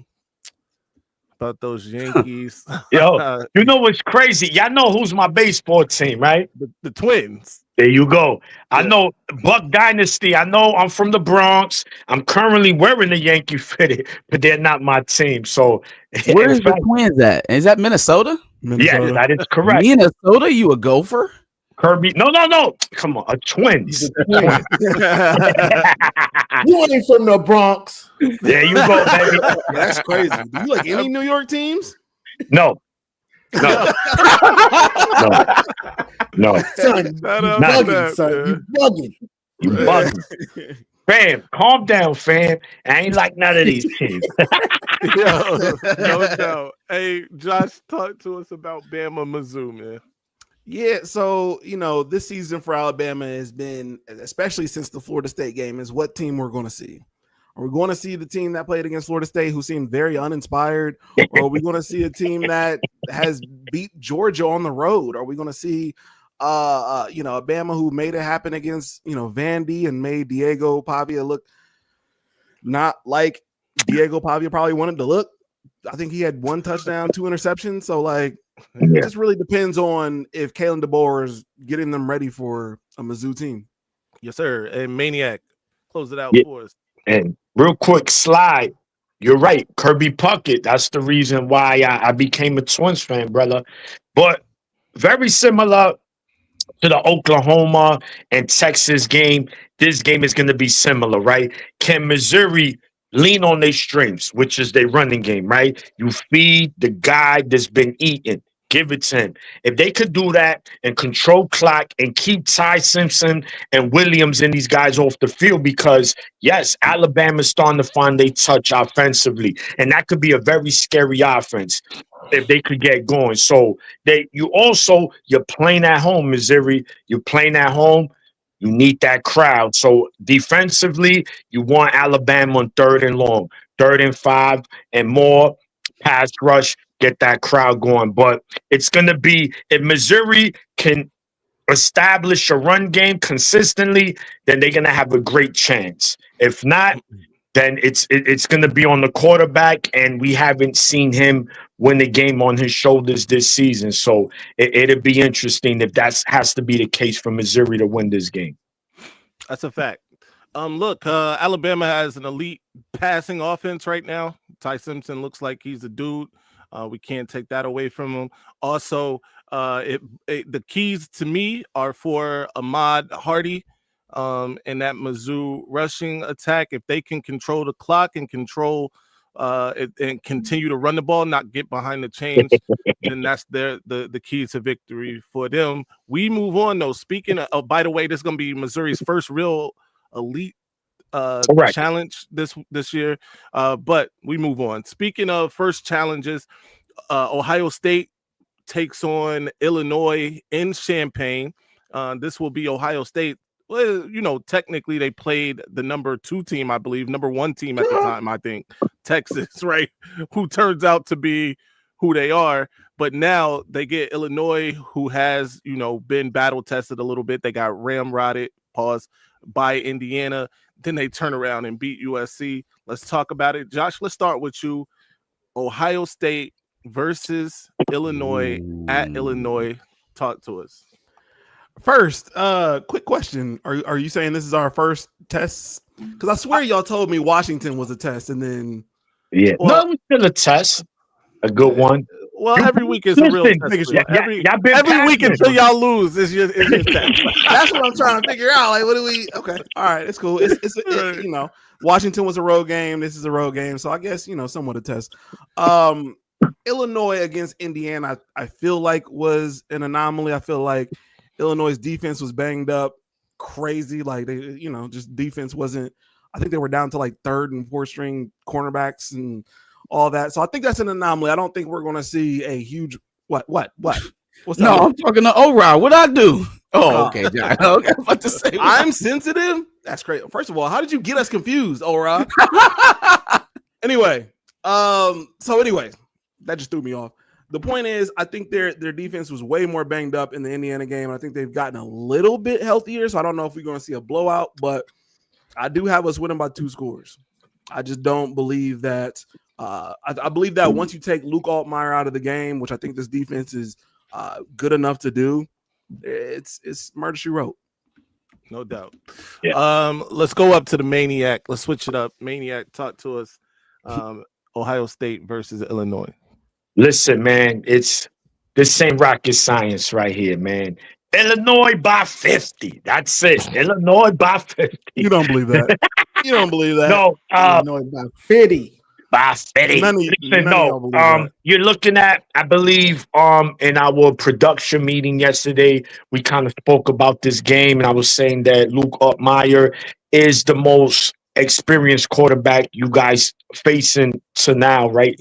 C: those Yankees.
A: Yo, you know what's crazy? Y'all know who's my baseball team, right?
C: The Twins.
A: There you go. I
C: Yeah.
A: know Buck Dynasty. I know I'm from the Bronx. I'm currently wearing the Yankee fitted, but they're not my team. So
B: Where's the Twins at? Is that Minnesota?
A: Yeah, that is correct.
B: Minnesota, you a Gopher?
A: Kirby. No. Come on, a Twins.
E: You ain't from the Bronx.
A: There you go, baby.
D: That's crazy. Do you like any New York teams?
A: No. No.
E: Son, you bugging, son. You bugging.
A: You bugging. Fam, calm down, fam. I ain't like none of these teams.
C: No doubt. Hey, Josh, talk to us about Bama Mizzou, man.
D: Yeah, so this season for Alabama has been, especially since the Florida State game, is what team we're going to see. Are we going to see the team that played against Florida State who seemed very uninspired? Or are we going to see a team that has beat Georgia on the road? Are we going to see a Bama who made it happen against Vandy and made Diego Pavia look not like Diego Pavia probably wanted to look? I think he had 1 touchdown, 2 interceptions. So it just really depends on if Kalen DeBoer is getting them ready for a Mizzou team.
C: Yes, sir. And Maniac, close it out for us.
A: And real quick slide. You're right, Kirby Puckett. That's the reason why I became a Twins fan, brother. But very similar to the Oklahoma and Texas game. This game is going to be similar, right? Can Missouri lean on their strengths, which is their running game, right? You feed the guy that's been eating. Give it to him. If they could do that and control clock and keep Ty Simpson and Williams and these guys off the field, because yes, Alabama's starting to find their touch offensively, and that could be a very scary offense if they could get going. So you're playing at home, Missouri. You're playing at home. You need that crowd. So defensively, you want Alabama on 3rd and long, 3rd and 5 and more, pass rush, get that crowd going. But it's going to be, if Missouri can establish a run game consistently, then they're going to have a great chance. If not, then it's going to be on the quarterback, and we haven't seen him win the game on his shoulders this season. So it'll be interesting if that has to be the case for Missouri to win this game.
C: That's a fact. Look, Alabama has an elite passing offense right now. Ty Simpson looks like he's a dude. We can't take that away from him. Also, the keys to me are for Ahmad Hardy and that Mizzou rushing attack. If they can control the clock and control and continue to run the ball, not get behind the chains, then that's the key to victory for them. We move on, though. Speaking of, by the way, this is going to be Missouri's first real elite challenge this year, but we move on. Speaking of first challenges, Ohio State takes on Illinois in Champaign. This will be Ohio State. Well, technically they played the number 2 team, I believe, number 1 team at the time, I think, Texas, right? Who turns out to be who they are. But now they get Illinois, who has, been battle tested a little bit. They got ramrodded, by Indiana. Then they turn around and beat USC. Let's talk about it. Josh, let's start with you. Ohio State versus Illinois at Illinois. Talk to us.
D: First, quick question. Are you saying this is our first test? Because I swear y'all told me Washington was a test, and then
A: no, it was still a test. A good one.
C: Well, every week is a real test. Every week until y'all lose is your test.
D: That's what I'm trying to figure out. Like, what do we? Okay, all right, it's cool. It's Washington was a road game. This is a road game, so I guess somewhat a test. Illinois against Indiana, I feel like was an anomaly. I feel like Illinois' defense was banged up crazy. Like they, just defense wasn't I think they were down to like third and fourth string cornerbacks and all that. So I think that's an anomaly. I don't think we're going to see a huge what. What's that?
B: No, I'm talking to O-Rod. What I do? Oh, okay, John. Okay, I'm about to say.
D: I'm sensitive. That's great. First of all, how did you get us confused, O-Rod? Anyway, that just threw me off. The point is, I think their defense was way more banged up in the Indiana game. I think they've gotten a little bit healthier, so I don't know if we're going to see a blowout, but I do have us winning by 2 scores. I just don't believe that. I believe that once you take Luke Altmaier out of the game, which I think this defense is good enough to do, it's murder she wrote.
C: No doubt.
A: Yeah.
C: Let's go up to the Maniac. Let's switch it up. Maniac, talk to us. Ohio State versus Illinois.
A: Listen, man, this ain't rocket science right here, man. Illinois by 50. That's it. Illinois by 50.
D: You don't believe that? You don't believe that?
A: No,
E: Illinois by 50.
A: by 50.
D: None of y'all believe that.
A: You're looking at, I believe, in our production meeting yesterday, we kind of spoke about this game, and I was saying that Luke Altmaier is the most experienced quarterback you guys facing to now, right?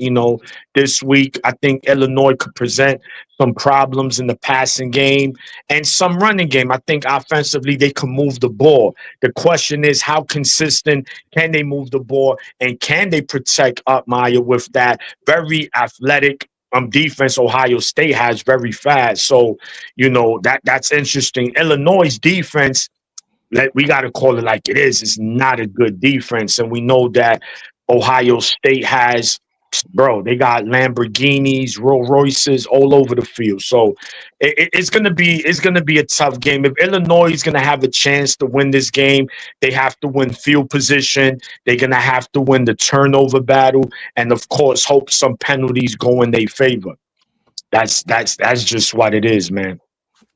A: This week, I think Illinois could present some problems in the passing game and some running game. I think offensively they can move the ball. The question is, how consistent can they move the ball, and can they protect Altmaier with that very athletic defense Ohio State has, very fast. So, that's interesting. Illinois' defense, we got to call it like it is. It's not a good defense. And we know that Ohio State has, they got Lamborghinis, Rolls Royces all over the field. So it's gonna be a tough game. If Illinois is gonna have a chance to win this game, they have to win field position. They're gonna have to win the turnover battle, and of course, hope some penalties go in their favor. That's just what it is, man.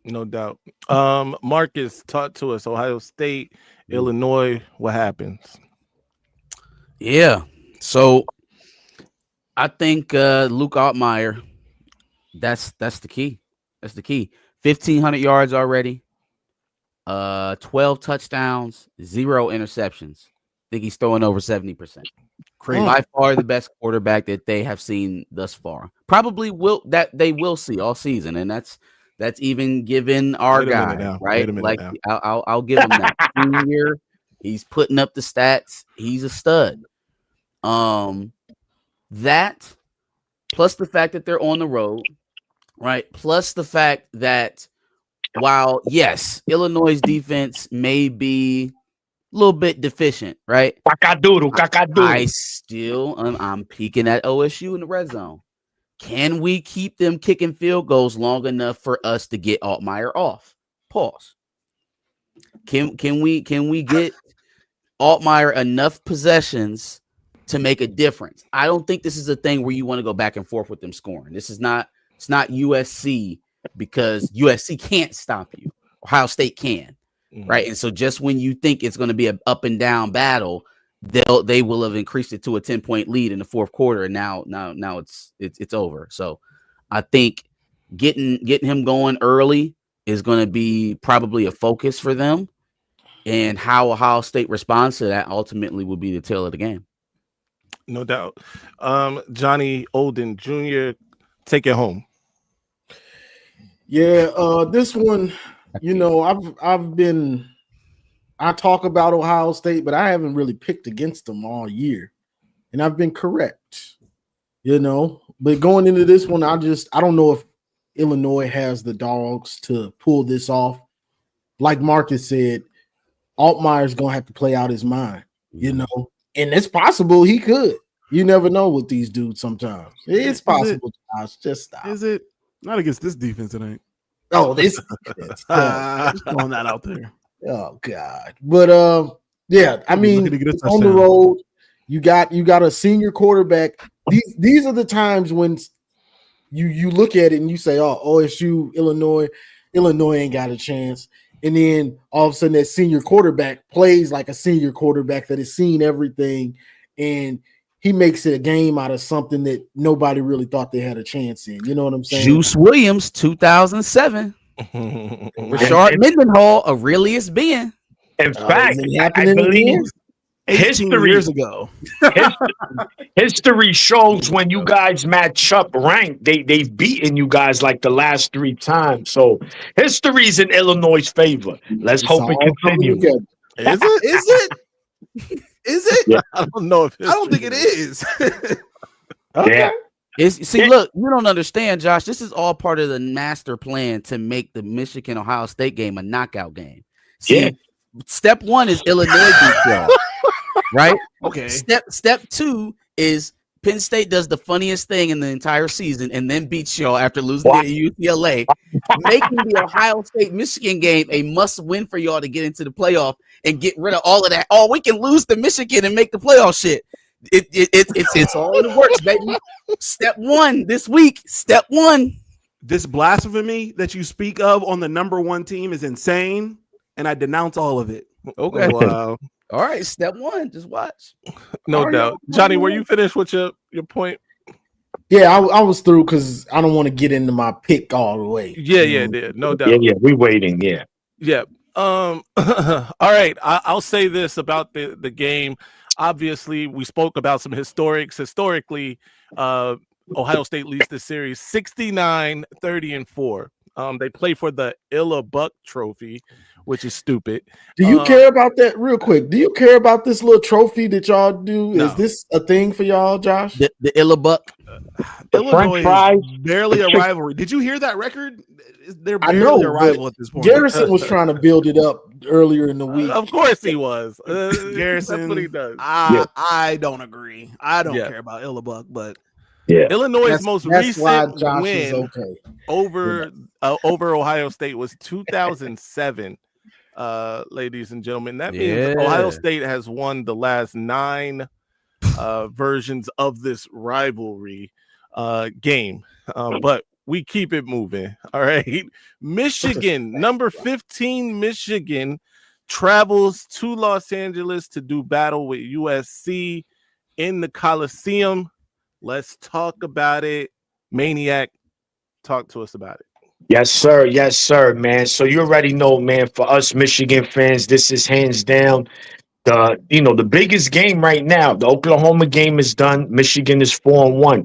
C: No doubt. Marcus, talk to us. Ohio State, Illinois, what happens?
B: Yeah. So I think Luke Altmaier, that's the key. That's the key. 1,500 yards already, 12 touchdowns, 0 interceptions. I think he's throwing over 70%.
E: Crazy.
B: By far the best quarterback that they have seen thus far. Probably they will see all season, and that's even given our guy, right? Like I'll give him that. Year, he's putting up the stats. He's a stud. That plus the fact that they're on the road, right? Plus the fact that while yes, Illinois' defense may be a little bit deficient, right? I still I'm peeking at OSU in the red zone. Can we keep them kicking field goals long enough for us to get Altmaier off? Pause. Can we get Altmaier enough possessions to make a difference? I don't think this is a thing where you want to go back and forth with them scoring. It's not USC, because USC can't stop you. Ohio State can, right? And so just when you think it's going to be an up and down battle, they will have increased it to a 10-point lead in the fourth quarter, and now it's over. So I think getting him going early is going to be probably a focus for them, and how Ohio State responds to that ultimately will be the tail of the game.
C: No doubt. Johnny Olden Jr., take it home.
E: Yeah, this one, I talk about Ohio State, but I haven't really picked against them all year, and I've been correct, But going into this one, I don't know if Illinois has the dogs to pull this off. Like Marcus said, Altmaier's gonna have to play out his mind, and it's possible he could. You never know with these dudes. Sometimes it's possible. Just stop.
D: Is it not against this defense? It ain't.
E: Oh, this.
D: Just throwing that out there.
E: Oh God, but yeah, I mean, it's on the road. You got a senior quarterback. These are the times when you look at it and you say, "Oh, OSU, Illinois ain't got a chance." And then all of a sudden, that senior quarterback plays like a senior quarterback that has seen everything, and he makes it a game out of something that nobody really thought they had a chance in. You know what I'm saying?
B: Juice Williams, 2007. Rashard Mendenhall, Aurelius Ben.
A: In fact, I believe
D: 18 years ago.
A: History shows when you guys match up ranked, they've beaten you guys like the last 3 times. So history's in Illinois' favor. Let's
E: It's
A: hope it
E: all coming
A: continues.
E: together.
D: Is it? Is it? Is it?
A: Yeah.
C: I don't know if
D: I don't think it is.
E: Okay.
A: Yeah.
B: Look, you don't understand, Josh. This is all part of the master plan to make the Michigan Ohio State game a knockout game. See,
A: Yeah.
B: step 1 is Illinois beat y'all, right?
D: Okay.
B: Step 2 is Penn State does the funniest thing in the entire season and then beats y'all after losing to UCLA, making the Ohio State Michigan game a must win for y'all to get into the playoff and get rid of all of that. Oh, we can lose to Michigan and make the playoff shit. It's all in the works, baby. Step 1 this week. Step 1.
D: This blasphemy that you speak of on the number 1 team is insane, and I denounce all of it.
B: Okay.
C: Wow.
B: All right. Step 1. Just watch.
C: No
E: All right.
C: doubt. Johnny, were you finished with your point?
E: Yeah, I was through because I don't want to get into my pick all the way.
C: Yeah,
E: You
C: yeah,
E: know?
C: yeah. No doubt.
A: Yeah, we waiting. Yeah.
C: Yeah. All right. I'll say this about the game. Obviously, we spoke about some historics. Historically, Ohio State leads the series 69-30-4. They play for the Illa Buck Trophy, which is stupid.
E: Do you care about that real quick? Do you care about this little trophy that y'all do?
C: No.
E: Is this a thing for y'all, Josh?
B: The Illabuck.
A: The
D: Illinois
A: French
D: is barely a rivalry. Did you hear that record? They're
E: I
D: barely
E: know,
D: a rival at this point.
E: Garrison was trying to build it up earlier in the week.
C: Of course he was.
D: Garrison,
C: That's what he does.
D: I don't agree. I don't
C: Yeah.
D: care about Illabuck, but
A: Yeah.
C: Illinois' most
E: That's why
C: recent
E: Josh is
C: win
E: okay.
C: over Ohio State was 2007. Ladies and gentlemen, that means Ohio State has won the last 9 versions of this rivalry game, but we keep it moving. All right. Michigan, number 15 Michigan travels to Los Angeles to do battle with USC in the Coliseum. Let's talk about it. Maniac, talk to us about it.
A: Yes, sir. Yes, sir, man. So you already know, man, for us Michigan fans, this is hands down the biggest game right now. The Oklahoma game is done. Michigan is 4-1.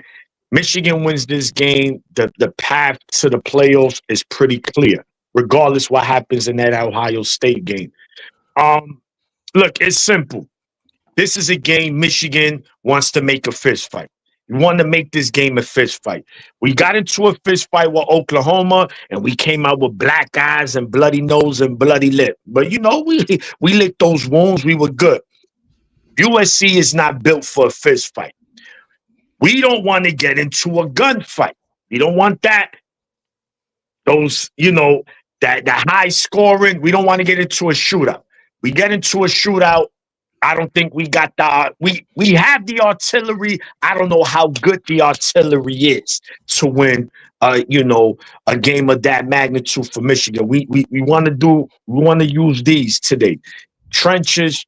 A: Michigan wins this game. The path to the playoffs is pretty clear, regardless what happens in that Ohio State game. Look, it's simple. This is a game Michigan wants to make a fist fight. We want to make this game a fist fight. We got into a fist fight with Oklahoma, and we came out with black eyes and bloody nose and bloody lip. But we licked those wounds. We were good. USC is not built for a fist fight. We don't want to get into a gunfight. We don't want that. Those, that high scoring. We don't want to get into a shootout. We get into a shootout. I don't think we got we have the artillery. I don't know how good the artillery is to win a game of that magnitude for Michigan. We want to use these today. Trenches.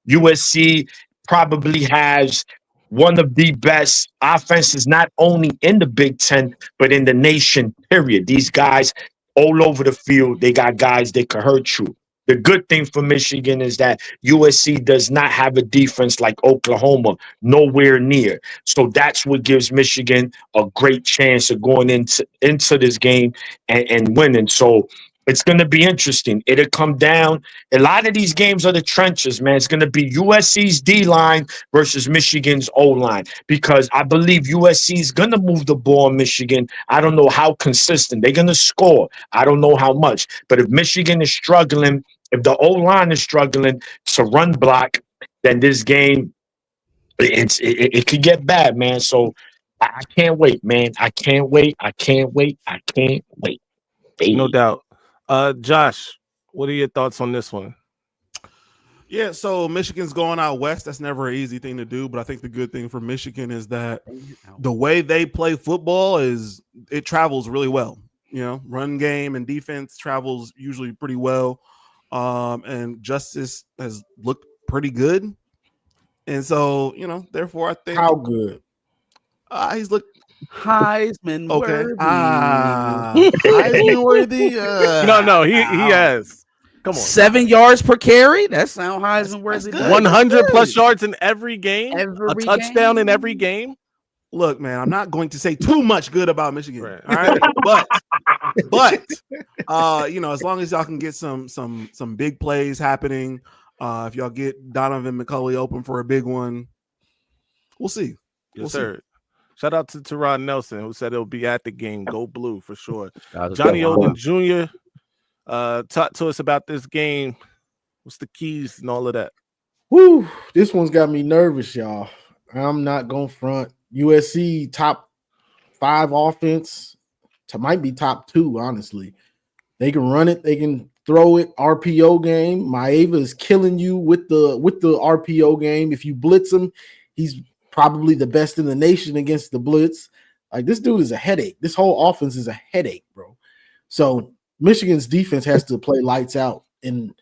A: USC probably has one of the best offenses, not only in the Big Ten, but in the nation, period. These guys all over the field, they got guys that could hurt you. The good thing for Michigan is that USC does not have a defense like Oklahoma, nowhere near. So that's what gives Michigan a great chance of going into this game and winning. So it's going to be interesting. It'll come down. A lot of these games are the trenches, man. It's going to be USC's D-line versus Michigan's O-line because I believe USC is going to move the ball in Michigan. I don't know how consistent. They're going to score. I don't know how much. But if Michigan is struggling, if the O-line is struggling to run block, then this game, it could get bad, man. So I can't wait, man. I can't wait. Baby.
C: No doubt. Josh, what are your thoughts on this one?
D: Yeah, so Michigan's going out west. That's never an easy thing to do, but I think the good thing for Michigan is that the way they play football it travels really well. Run game and defense travels usually pretty well. And Justice has looked pretty good. And so, therefore I think
E: How good?
D: He's looked
B: Heisman
D: okay.
B: worthy. Heisman worthy.
C: No, he has. Come on,
B: 7 yards per carry. That sounds Heisman worthy.
D: good.
C: 100 plus yards in every game,
B: Every
C: a touchdown in
B: game?
C: every game.
D: Look, man, I'm not going to say too much good about Michigan.
C: Right.
D: All right, but as long as y'all can get some big plays happening, if y'all get Donovan McCulley open for a big one, we'll see.
C: Yes, sir. Shout out to Teron Nelson, who said he'll be at the game. Go blue for sure.
B: Johnny
C: Johnny Oden Jr. Talk to us about this game. What's the keys and all of that?
E: Woo, this one's got me nervous, y'all. I'm not going front. USC top 5 offense might be top 2, honestly. They can run it, they can throw it. RPO game. Maeva is killing you with the RPO game. If you blitz him, he's probably the best in the nation against the blitz. Like, this dude is a headache. This whole offense is a headache, bro. So Michigan's defense has to play lights out. And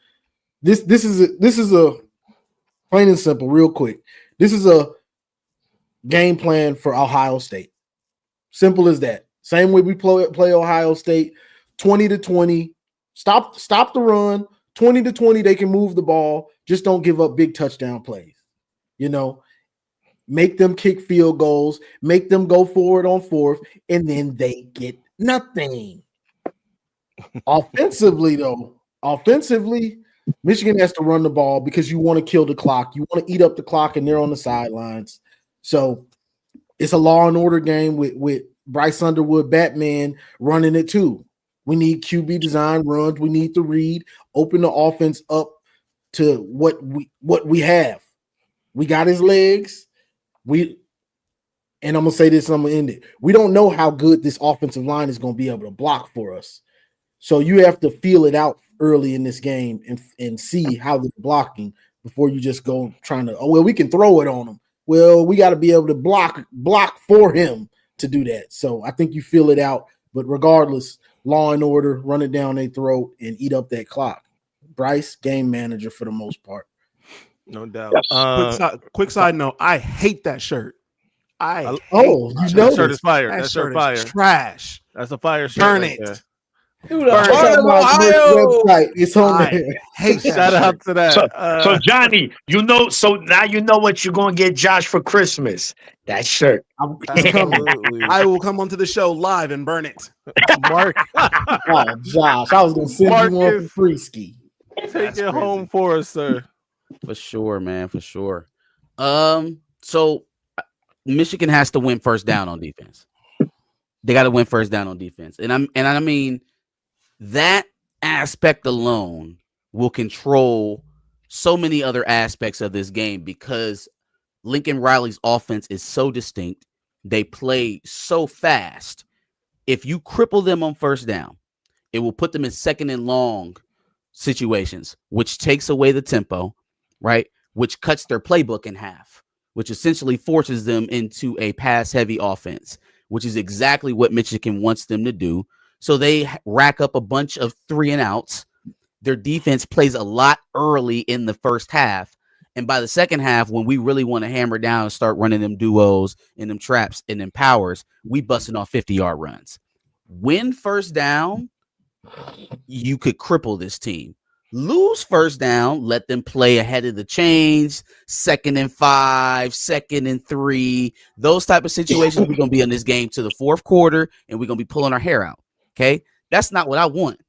E: this is a plain and simple, real quick. This is a game plan for Ohio State. Simple as that. Same way we play Ohio State, 20-20. Stop the run. 20-20. They can move the ball. Just don't give up big touchdown plays. Make them kick field goals. Make them go forward on fourth, and then they get nothing. Offensively, Michigan has to run the ball because you want to kill the clock. You want to eat up the clock, and they're on the sidelines. So it's a law and order game with Bryce Underwood, Batman, running it too. We need QB design runs. We need to read, open the offense up to what we have. We got his legs. And I'm going to say this, and I'm going to end it. We don't know how good this offensive line is going to be able to block for us. So you have to feel it out early in this game and see how they're blocking before you just go trying to, we can throw it on them. Well, we got to be able to block for him to do that. So I think you feel it out. But regardless, law and order, run it down their throat and eat up that clock. Bryce, game manager for the most part.
C: No doubt.
A: Yes.
D: Quick side note, I hate that shirt.
C: That
E: Shirt
C: is fire.
D: That
C: That
D: shirt
C: shirt fire.
D: is trash.
C: That's a fire shirt.
D: Burn
C: right
D: it.
C: there.
E: Dude,
B: Ohio!
E: website. It's on there.
D: Hate that
C: Shout out to that.
A: So Johnny, so now you know what you're gonna get Josh for Christmas. That shirt.
E: It's coming.
C: Absolutely.
D: I will come onto the show live and burn it.
C: Mark,
E: Oh, Josh, I was gonna send you one
C: Marcus.
E: for free ski.
C: take it home for us, sir.
B: For sure, man. For sure. So Michigan has to win first down on defense. They got to win first down on defense, and I mean that aspect alone will control so many other aspects of this game because Lincoln Riley's offense is so distinct. They play so fast. If you cripple them on first down, it will put them in second and long situations, which takes away the tempo, right? Which cuts their playbook in half, which essentially forces them into a pass-heavy offense, which is exactly what Michigan wants them to do. So they rack up a bunch of 3-and-outs. Their defense plays a lot early in the first half. And by the second half, when we really want to hammer down and start running them duos and them traps and them powers, we busting off 50-yard runs. Win first down, you could cripple this team. Lose first down, let them play ahead of the chains, 2nd and 5, 2nd and 3. Those type of situations, we're going to be in this game to the fourth quarter, and we're going to be pulling our hair out. Okay? That's not what I want.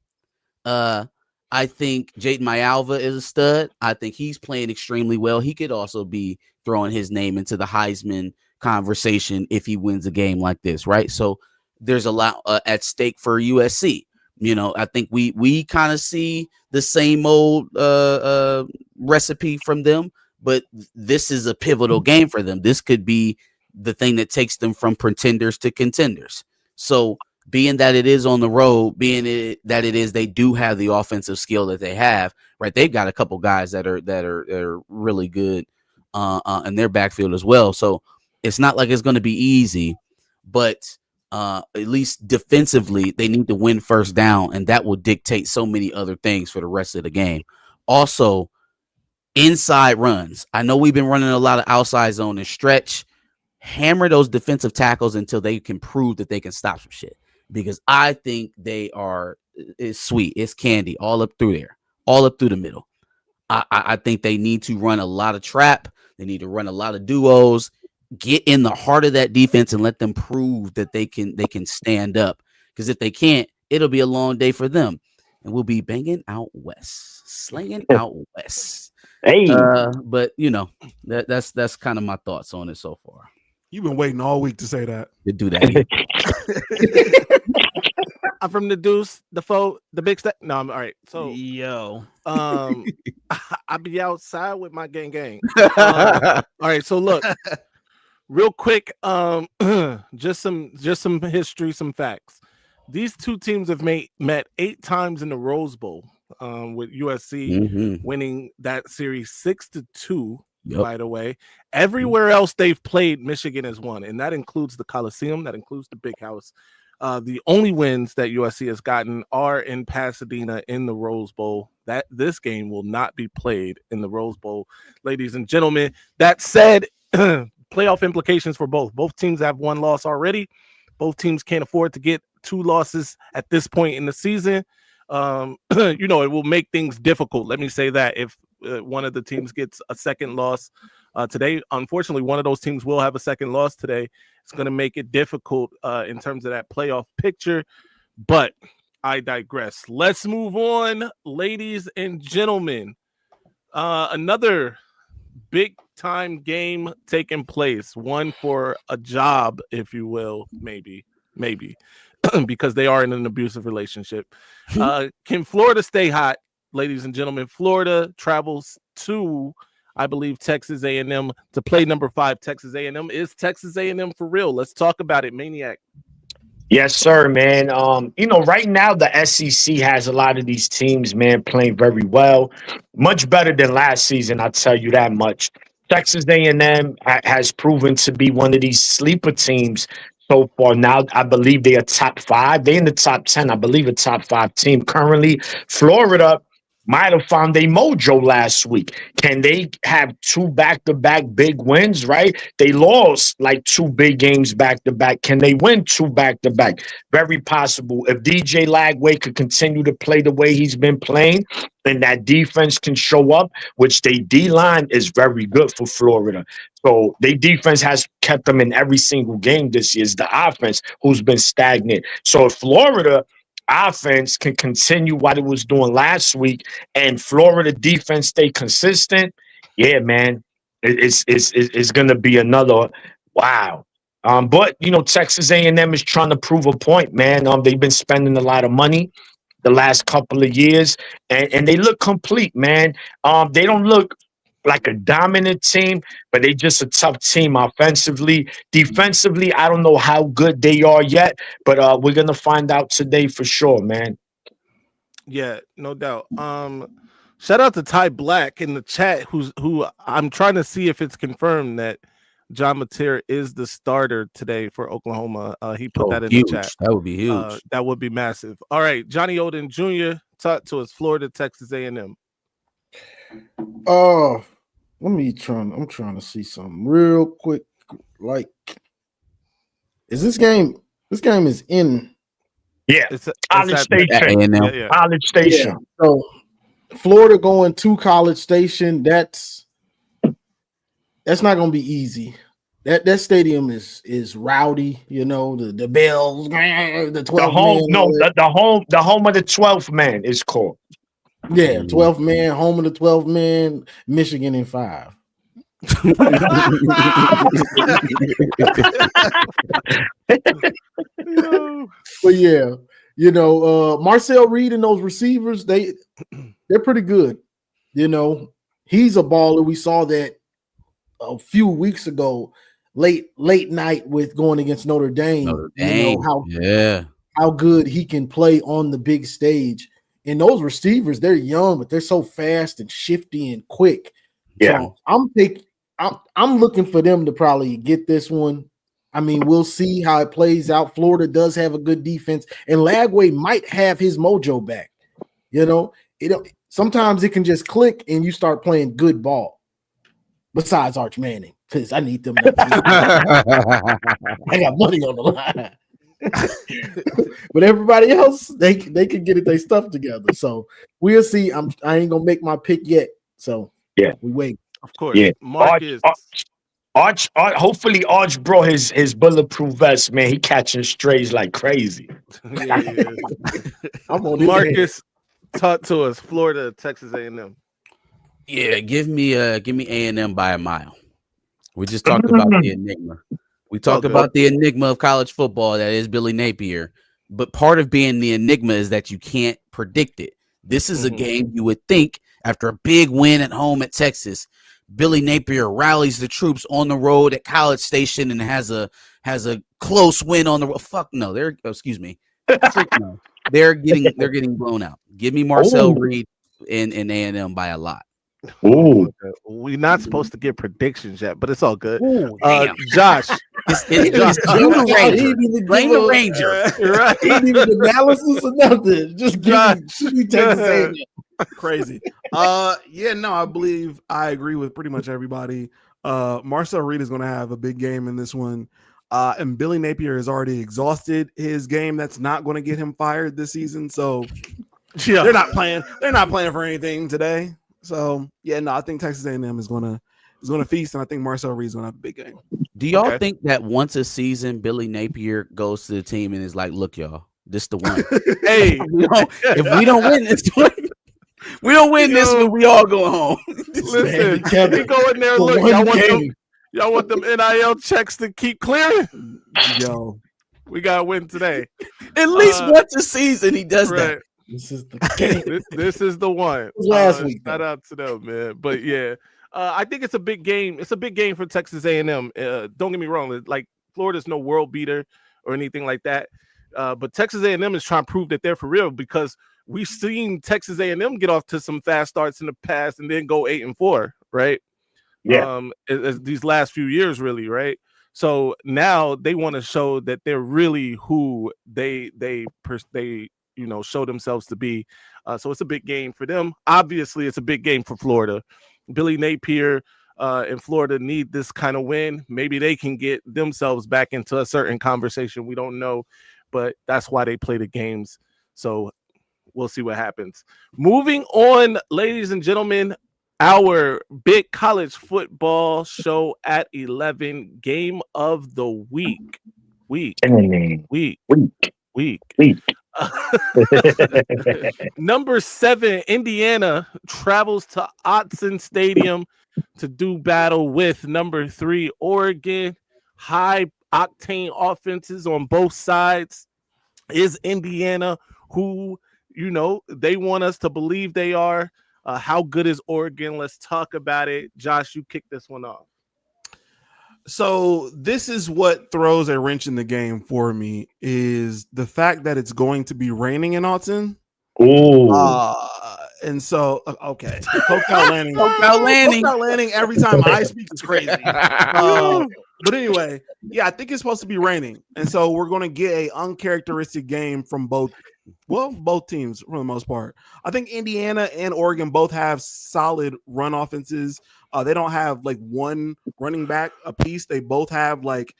B: I think Jaden Mayalva is a stud. I think he's playing extremely well. He could also be throwing his name into the Heisman conversation if he wins a game like this, right? So there's a lot at stake for USC. I think we kind of see the same old recipe from them, but this is a pivotal game for them. This could be the thing that takes them from pretenders to contenders. So being that it is on the road, they do have the offensive skill that they have, right? They've got a couple guys that are really good in their backfield as well. So it's not like it's going to be easy, but at least defensively, they need to win first down, and that will dictate so many other things for the rest of the game. Also, inside runs. I know we've been running a lot of outside zone and stretch. Hammer those defensive tackles until they can prove that they can stop some shit. Because I think it's sweet. It's candy all up through there. all up through the middle. I think they need to run a lot of trap. They need to run a lot of duos, get in the heart of that defense and let them prove that they can stand up. Because if they can't, it'll be a long day for them. And we'll be banging out west, slinging out west.
A: Hey,
B: But that's kind of my thoughts on it so far.
D: You've been waiting all week to say that.
B: To do that.
C: I'm from the deuce, the foe, the big step. No, I'm all right. So I be outside with my gang. All right, so look, real quick, just some history, some facts. These two teams have met 8 times in the Rose Bowl, with USC winning that series 6-2. Yep. By the way, everywhere else they've played, Michigan has won, and that includes the Coliseum, that includes the Big House. The only wins that USC has gotten are in Pasadena in the Rose Bowl. That this game will not be played in the Rose Bowl, ladies and gentlemen. That said, playoff implications for both. Both teams have 1 loss already. Both teams can't afford to get 2 losses at this point in the season. It will make things difficult. Let me say that if one of the teams gets a second loss today, unfortunately, one of those teams will have a second loss today. It's going to make it difficult in terms of that playoff picture. But I digress. Let's move on, ladies and gentlemen. Another big time game taking place, one for a job, if you will, maybe. Because they are in an abusive relationship. Can Florida stay hot, ladies and gentlemen? Florida travels to, I believe, Texas A&M to play number 5 Texas A&M. Is Texas A&M for real? Let's talk about it, Maniac.
A: Yes, sir, man. Right now the SEC has a lot of these teams, man, playing very well, much better than last season. I'll tell you that much. Texas A&M has proven to be one of these sleeper teams so far. Now I believe they are top 5. They're in the top 10. I believe a top 5 team currently. Florida might have found a mojo last week. Can they have 2 back-to-back big wins, right? They lost like 2 big games back-to-back. Can they win 2 back-to-back? Very possible. If DJ Lagway could continue to play the way he's been playing and that defense can show up, which they D-line is very good for Florida. So their defense has kept them in every single game this year. It's the offense who's been stagnant. So if Florida offense can continue what it was doing last week and Florida defense stay consistent, yeah, man, it's going to be another wow. But Texas A&M is trying to prove a point, man. They've been spending a lot of money the last couple of years, and they look complete, man. They don't look like a dominant team, but they just a tough team offensively. Defensively, I don't know how good they are yet, but we're gonna find out today for sure, man.
C: Yeah, no doubt. Shout out to Ty Black in the chat, who I'm trying to see if it's confirmed that John Mateer is the starter today for Oklahoma. He put that in
B: huge.
C: the chat.
B: That would be huge.
C: That would be massive. All right, Johnny Odin Jr. talk to us. Florida, Texas A&M.
E: I'm trying to see something real quick. Like, is this game? This game is in.
A: Yeah,
C: it's
A: College Station.
C: Yeah.
A: College Station.
E: Yeah. So Florida going to College Station. That's not going to be easy. That stadium is rowdy. The bells, the 12th.
A: The home of the 12th man is called.
E: Yeah, 12th man, home of the 12th man, Michigan in 5. But yeah, Marcel Reed and those receivers, they're pretty good. He's a baller. We saw that a few weeks ago, late night with going against Notre Dame. How good he can play on the big stage. And those receivers, they're young, but they're so fast and shifty and quick.
A: Yeah.
E: So I'm looking for them to probably get this one. I mean, we'll see how it plays out. Florida does have a good defense, and Lagway might have his mojo back. Sometimes it can just click and you start playing good ball. Besides Arch Manning, because I need them. I got money on the line. But everybody else, they can get it their stuff together. So we'll see. I ain't gonna make my pick yet. So
A: Yeah.
E: we wait.
C: Of course,
A: Yeah.
C: Marcus.
A: Arch, hopefully Arch brought his bulletproof vest, man. He catching strays like crazy.
C: Yeah.
E: I'm on his head.
C: Marcus, talk to us. Florida, Texas A&M.
B: Yeah, give me A&M by a mile. We just talked about the enigma. We talked
C: good.
B: about the enigma of college football that is Billy Napier. But part of being the enigma is that you can't predict it. This is a game you would think after a big win at home at Texas, Billy Napier rallies the troops on the road at College Station and has a close win on the road. Fuck no, excuse me. Freak no. They're getting blown out. Give me Marcel Reed in A&M by a lot.
A: Ooh.
C: We're not supposed to get predictions yet, but it's all good.
B: Ooh,
C: Josh,
B: it's Josh. Blame the Ranger.
C: right?
E: He didn't even analysis or nothing. Just give me Texas A&M.
D: Crazy. Yeah, no, I believe I agree with pretty much everybody. Marcel Reed is going to have a big game in this one. And Billy Napier has already exhausted his game. That's not going to get him fired this season. So
C: Yeah.
D: they're not playing for anything today. So yeah, no, I think Texas A&M is gonna feast, and I think Marcel Reed is gonna have a big game.
B: Do y'all think that once a season Billy Napier goes to the team and is like, "Look, y'all, this the one.
C: Hey,
B: if we don't win this one, we don't win this one, we all go home."
C: Listen, we go in there. Look, y'all want them NIL checks to keep clearing.
D: Yo,
C: we gotta win today.
B: At least once a season, he does that.
E: This is the game.
C: This is the one.
E: Last week,
C: shout out to them, man. But yeah, I think it's a big game. It's a big game for Texas A&M. Don't get me wrong. Like Florida's no world beater or anything like that. But Texas A&M is trying to prove that they're for real because we've seen Texas A&M get off to some fast starts in the past and then go 8-4, right?
A: Yeah.
C: As these last few years, really, right? So now they want to show that they're really who they show themselves to be. So it's a big game for them. Obviously, it's a big game for Florida. Billy Napier and Florida need this kind of win. Maybe they can get themselves back into a certain conversation. We don't know, but that's why they play the games. So we'll see what happens. Moving on, ladies and gentlemen, our big college football show at 11, game of the week. Week. Number 7, Indiana travels to Autzen Stadium to do battle with number 3, Oregon. High octane offenses on both sides. Is Indiana who, they want us to believe they are? How good is Oregon? Let's talk about it. Josh, you kick this one off.
D: So this is what throws a wrench in the game for me is the fact that it's going to be raining in Autzen. And so okay, Coke out landing every time I speak is crazy. But anyway, yeah, I think it's supposed to be raining, and so we're going to get a uncharacteristic game from both teams for the most part. I think Indiana and Oregon both have solid run offenses. They don't have like one running back a piece. They both have like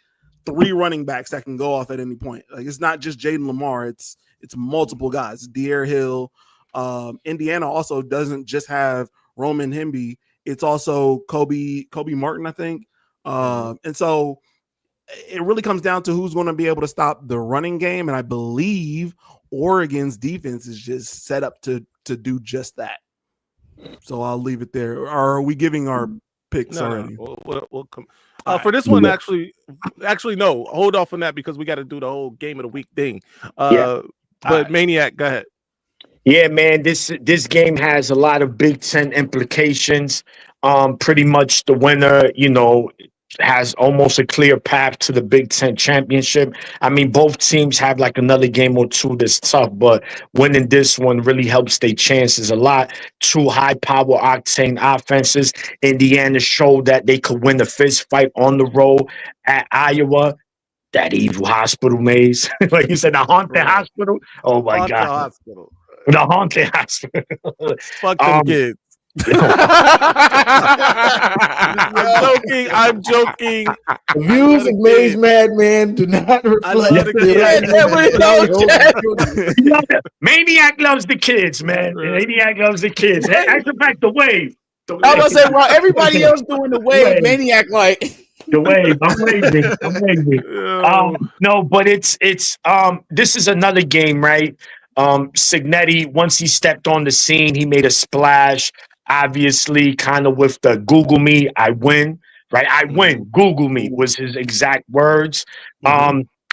D: 3 running backs that can go off at any point. Like it's not just Jaden Lamar. It's multiple guys. De'Aaron Hill. Indiana also doesn't just have Roman Hemby. It's also Kobe Martin, I think. And so it really comes down to who's going to be able to stop the running game. And I believe Oregon's defense is just set up to do just that. So I'll leave it there. Or are we giving our picks already?
C: We'll come. For this one, actually, no. Hold off on that because we got to do the whole game of the week thing. But Maniac, go ahead.
A: Yeah, man, this game has a lot of Big Ten implications. Pretty much the winner, has almost a clear path to the Big Ten championship. I mean, both teams have like another game or two that's tough, but winning this one really helps their chances a lot. 2 high-power octane offenses. Indiana showed that they could win the fist fight on the road at Iowa. That evil hospital maze. Like you said, the haunted hospital. Oh, my God.
C: Hospital.
A: The haunted hospital.
C: Fuck them kids. I'm joking.
E: The views of Maze Madman do not reflect.
C: love the kids.
A: Maniac loves the kids, man. Maniac loves the kids. As a fact, the wave.
B: I was gonna say, while everybody else doing the wave, Maniac like
A: the wave. I'm waving. No, but it's this is another game, right? Signetti, once he stepped on the scene, he made a splash. Obviously, kind of with the Google me, I win. Right, I win. Google me was his exact words.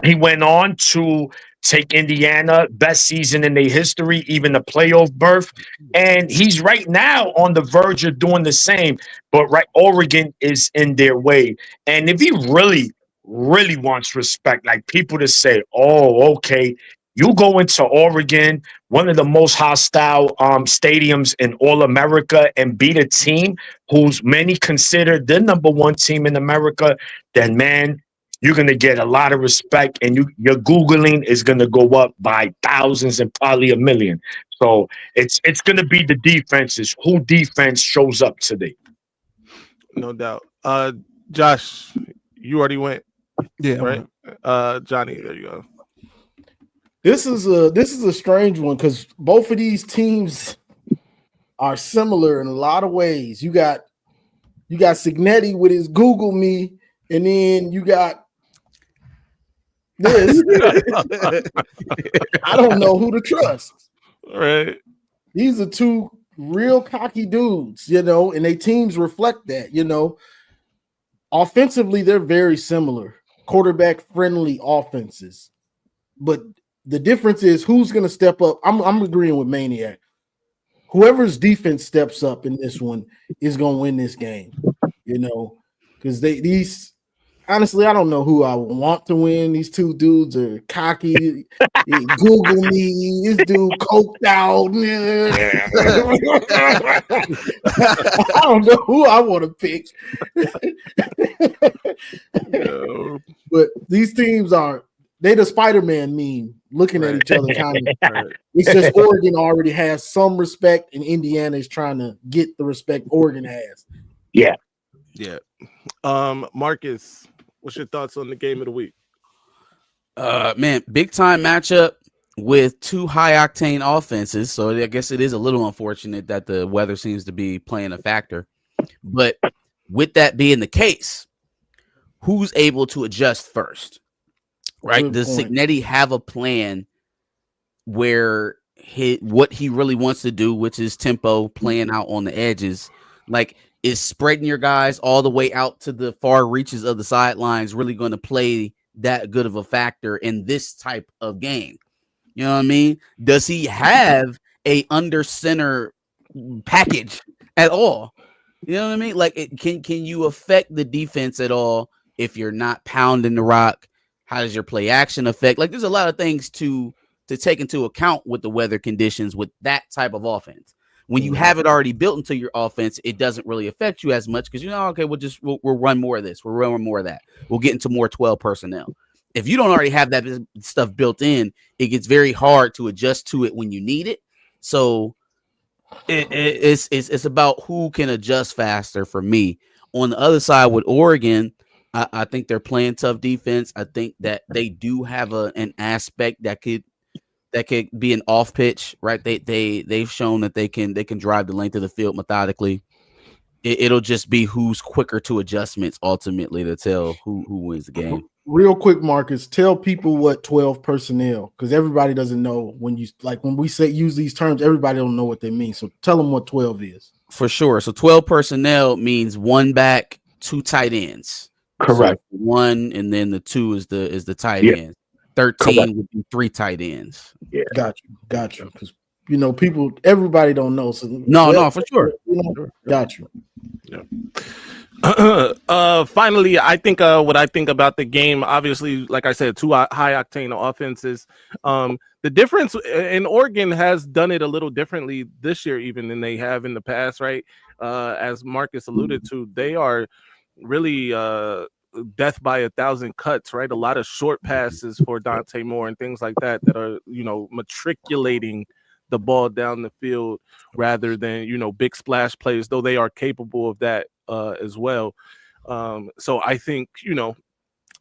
A: He went on to take Indiana, best season in their history, even a playoff berth. And he's right now on the verge of doing the same. But right, Oregon is in their way. And if he really wants respect, like people to say, oh, okay, you go into Oregon, one of the most hostile stadiums in all America, and beat a team who's many consider the number one team in America, then man, you're gonna get a lot of respect, and your Googling is gonna go up by thousands and probably a million. So it's gonna be the defenses. Who defense shows up today?
C: No doubt. Josh, you already went.
D: Yeah,
C: right. Johnny, there you go.
E: This is a strange one because both of these teams are similar in a lot of ways. You got Signetti with his Google me, and then you got this. I don't know who to trust.
C: Right.
E: These are two real cocky dudes, and their teams reflect that, Offensively, they're very similar. Quarterback friendly offenses. But the difference is who's going to step up. I'm agreeing with Maniac. Whoever's defense steps up in this one is going to win this game, because these honestly, I don't know who I want to win. These two dudes are cocky. Google me. This dude coked out. I don't know who I want to pick.
C: No.
E: But these teams they the Spider-Man meme, looking at each other kind of. It's just Oregon already has some respect, and Indiana is trying to get the respect Oregon has.
A: Yeah.
C: Yeah. Marcus, what's your thoughts on the game of the week?
B: Man, big time matchup with two high octane offenses. So I guess it is a little unfortunate that the weather seems to be playing a factor. But with that being the case, who's able to adjust first? Right?
E: Good
B: Does
E: point.
B: Signetti have a plan where what he really wants to do, which is tempo, playing out on the edges, like is spreading your guys all the way out to the far reaches of the sidelines really going to play that good of a factor in this type of game? You know what I mean? Does he have a under center package at all? You know what I mean? Like, can you affect the defense at all if you're not pounding the rock? How does your play action affect? Like, there's a lot of things to take into account with the weather conditions with that type of offense. When you have it already built into your offense, it doesn't really affect you as much because okay, we'll run more of this, we'll run more of that, we'll get into more 12 personnel. If you don't already have that stuff built in, it gets very hard to adjust to it when you need it. So it's about who can adjust faster for me. On the other side with Oregon, I think they're playing tough defense. I think that they do have an aspect that could be an off pitch, right? They've shown that they can drive the length of the field methodically. It'll just be who's quicker to adjustments ultimately to tell who wins the game.
E: Real quick, Marcus, tell people what 12 personnel, because everybody doesn't know when we say use these terms, everybody don't know what they mean. So tell them what 12 is.
B: For sure. So 12 personnel means one back, two tight ends.
A: Correct.
B: So one, and then the two is the tight end. 13
A: Correct.
B: would be three tight ends.
A: Yeah.
E: Got you. Because everybody don't know. So
B: No, for sure.
E: Got you.
C: Yeah. Finally, I think what I think about the game, obviously, like I said, two high octane offenses. The difference in Oregon has done it a little differently this year, even than they have in the past, right? As Marcus alluded to, they are really death by 1,000 cuts, right? A lot of short passes for Dante Moore and things like that are, matriculating the ball down the field rather than, big splash plays, though they are capable of that as well. So I think,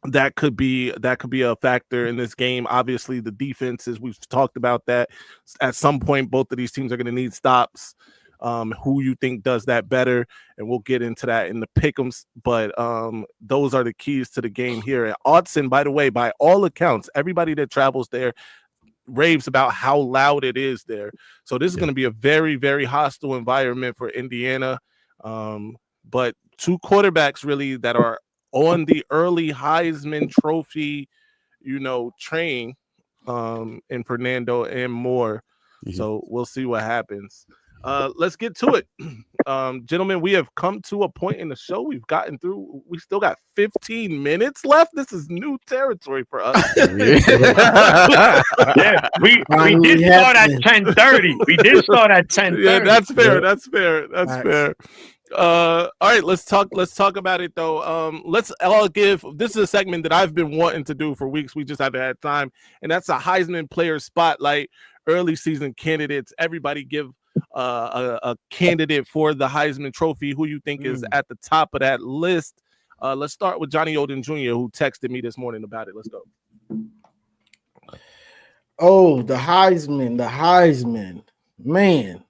C: that could be a factor in this game. Obviously, the defenses, we've talked about that. At some point, both of these teams are going to need stops. Who you think does that better, and we'll get into that in the pick'ems. But those are the keys to the game here at Autzen. By the way, by all accounts, everybody that travels there raves about how loud it is there. So this is going to be a very, very hostile environment for Indiana. But two quarterbacks really that are on the early Heisman Trophy, train, in Fernando and Moore.
B: Mhm.
C: So we'll see what happens. Let's get to it. Gentlemen, we have come to a point in the show. We've gotten through. We still got 15 minutes left. This is new territory for us.
A: Yeah, we did start at 10:30. We did start at 10:30.
C: Yeah, that's fair. That's fair. That's fair. All right, let's talk about it though. Let's all give, this is a segment that I've been wanting to do for weeks. We just haven't had time, and that's a Heisman player spotlight. Early season candidates. Everybody give a candidate for the Heisman Trophy. Who you think is at the top of that list? Let's start with Johnny Odin Jr., who texted me this morning about it. Let's go.
E: Oh, the Heisman, man.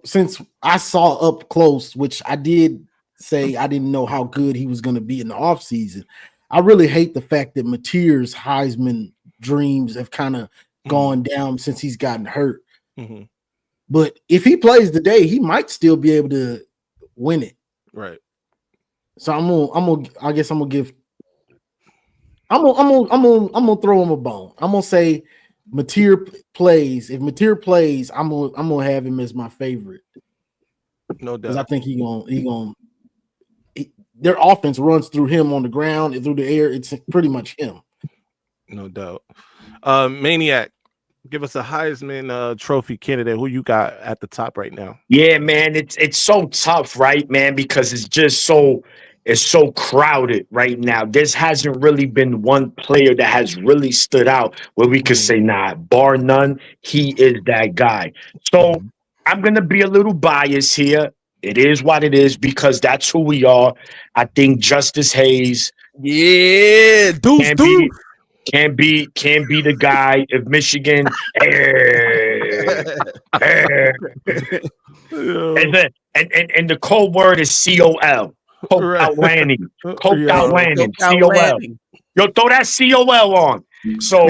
E: Since I saw up close, which I did say I didn't know how good he was going to be in the offseason, I really hate the fact that Mateer's Heisman dreams have kind of gone down since he's gotten hurt.
C: Mm-hmm.
E: But if he plays today, he might still be able to win it.
C: Right.
E: So I'm gonna throw him a bone. I'm gonna say Mateer plays. If Mateer plays, I'm gonna have him as my favorite.
C: No doubt.
E: Because I think their offense runs through him on the ground and through the air. It's pretty much him.
C: No doubt. Maniac, give us a Heisman Trophy candidate. Who you got at the top right now?
A: Yeah, man, it's so tough, right, man? Because it's so crowded right now. There hasn't really been one player that has really stood out where we could say, nah, bar none, he is that guy. So I'm gonna be a little biased here. It is what it is because that's who we are. I think Justice Hayes, can't be the guy if Michigan. And the code word is COL. Coke out landing. Coke out landing. COL. Yo, throw that COL on. So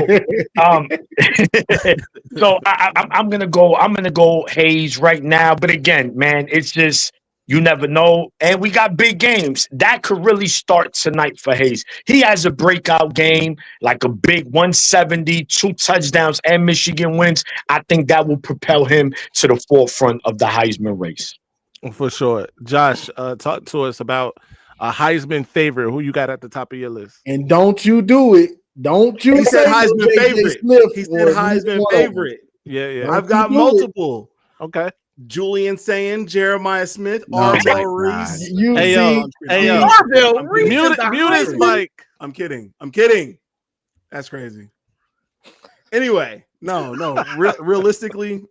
A: so I'm gonna go Hayes right now. But again, man, it's just you never know. And we got big games. That could really start tonight for Hayes. He has a breakout game, like a big 170, 2 touchdowns, and Michigan wins. I think that will propel him to the forefront of the Heisman race.
C: For sure. Josh, talk to us about a Heisman favorite. Who you got at the top of your list?
E: And don't you do it. Don't you say
D: Heisman favorite. He said Heisman favorite.
C: Yeah.
D: I've got multiple.
C: Okay.
D: Julian Saying, Jeremiah Smith, Arvell Reese.
C: Arvell Reese. Mute his mic.
D: I'm kidding. That's crazy. Anyway, no. Realistically,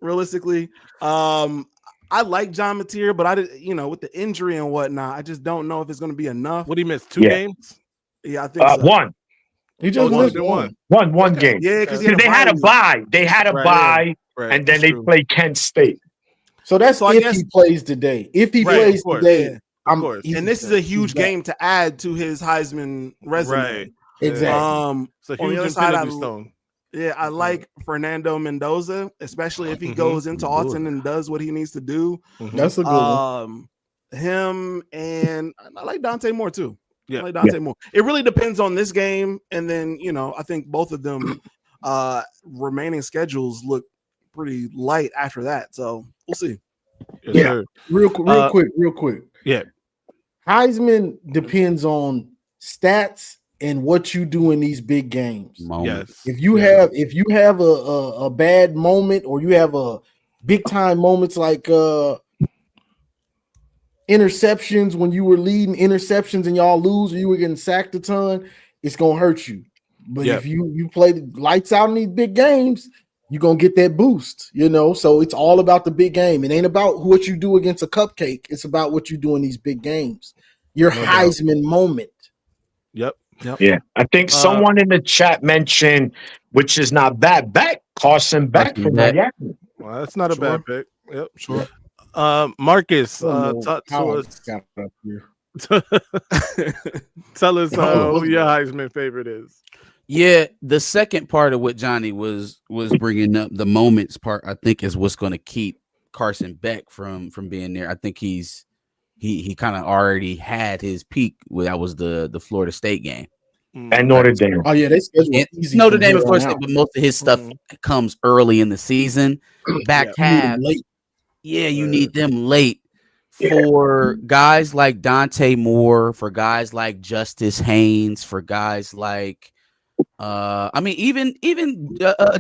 D: I like John Mateer, but I did, with the injury and whatnot, I just don't know if it's going to be enough.
C: What did he miss? 2 games?
D: Yeah, I think so.
A: One.
E: He just missed
A: one game.
D: Yeah, because
A: they had a bye. They had a bye, and then they played Kent State.
E: So that's if he plays today. If he plays today,
D: of course. And this is a huge game to add to his Heisman resume.
E: Right. Exactly.
C: It's a huge infinity stone.
D: Yeah, I like Fernando Mendoza, especially if he goes into Autzen and does what he needs to do.
E: That's a good one.
D: Him and I like Dante Moore too.
C: Yeah,
D: I like Dante Moore. It really depends on this game, and then I think both of them remaining schedules look pretty light after that. So we'll see.
C: Yes,
E: real quick.
C: Yeah,
E: Heisman depends on stats and what you do in these big games.
C: Yes.
E: If you have a bad moment or you have a big time moments like interceptions when you were leading interceptions and y'all lose or you were getting sacked a ton, it's gonna hurt you. But if you play the lights out in these big games, you're gonna get that boost, So it's all about the big game. It ain't about what you do against a cupcake. It's about what you do in these big games. Your
C: No doubt.
E: Heisman moment.
C: Yep.
A: Yeah, I think someone in the chat mentioned, which is not bad. Carson Beck from Miami.
C: Well, that's not a
D: Sure.
C: bad pick. Yep.
D: Sure.
C: Marcus,
E: I don't know
C: talk
E: how
C: to
E: I
C: us.
E: got up here.
C: Tell us who your Heisman favorite is.
B: Yeah, the second part of what Johnny was bringing up, the moments part, I think is what's going to keep Carson Beck from being there. I think he kind of already had his peak. That was the Florida State game.
A: And Notre Dame.
E: Oh yeah, they schedule easy.
B: Notre
E: from
B: Dame,
E: here
B: of
E: on
B: course,
E: out.
B: but most of his stuff comes early in the season. Back
E: You need 'em
B: half,
E: late.
B: yeah, you need them late. For guys like Dante Moore, for guys like Justice Haynes, for guys like even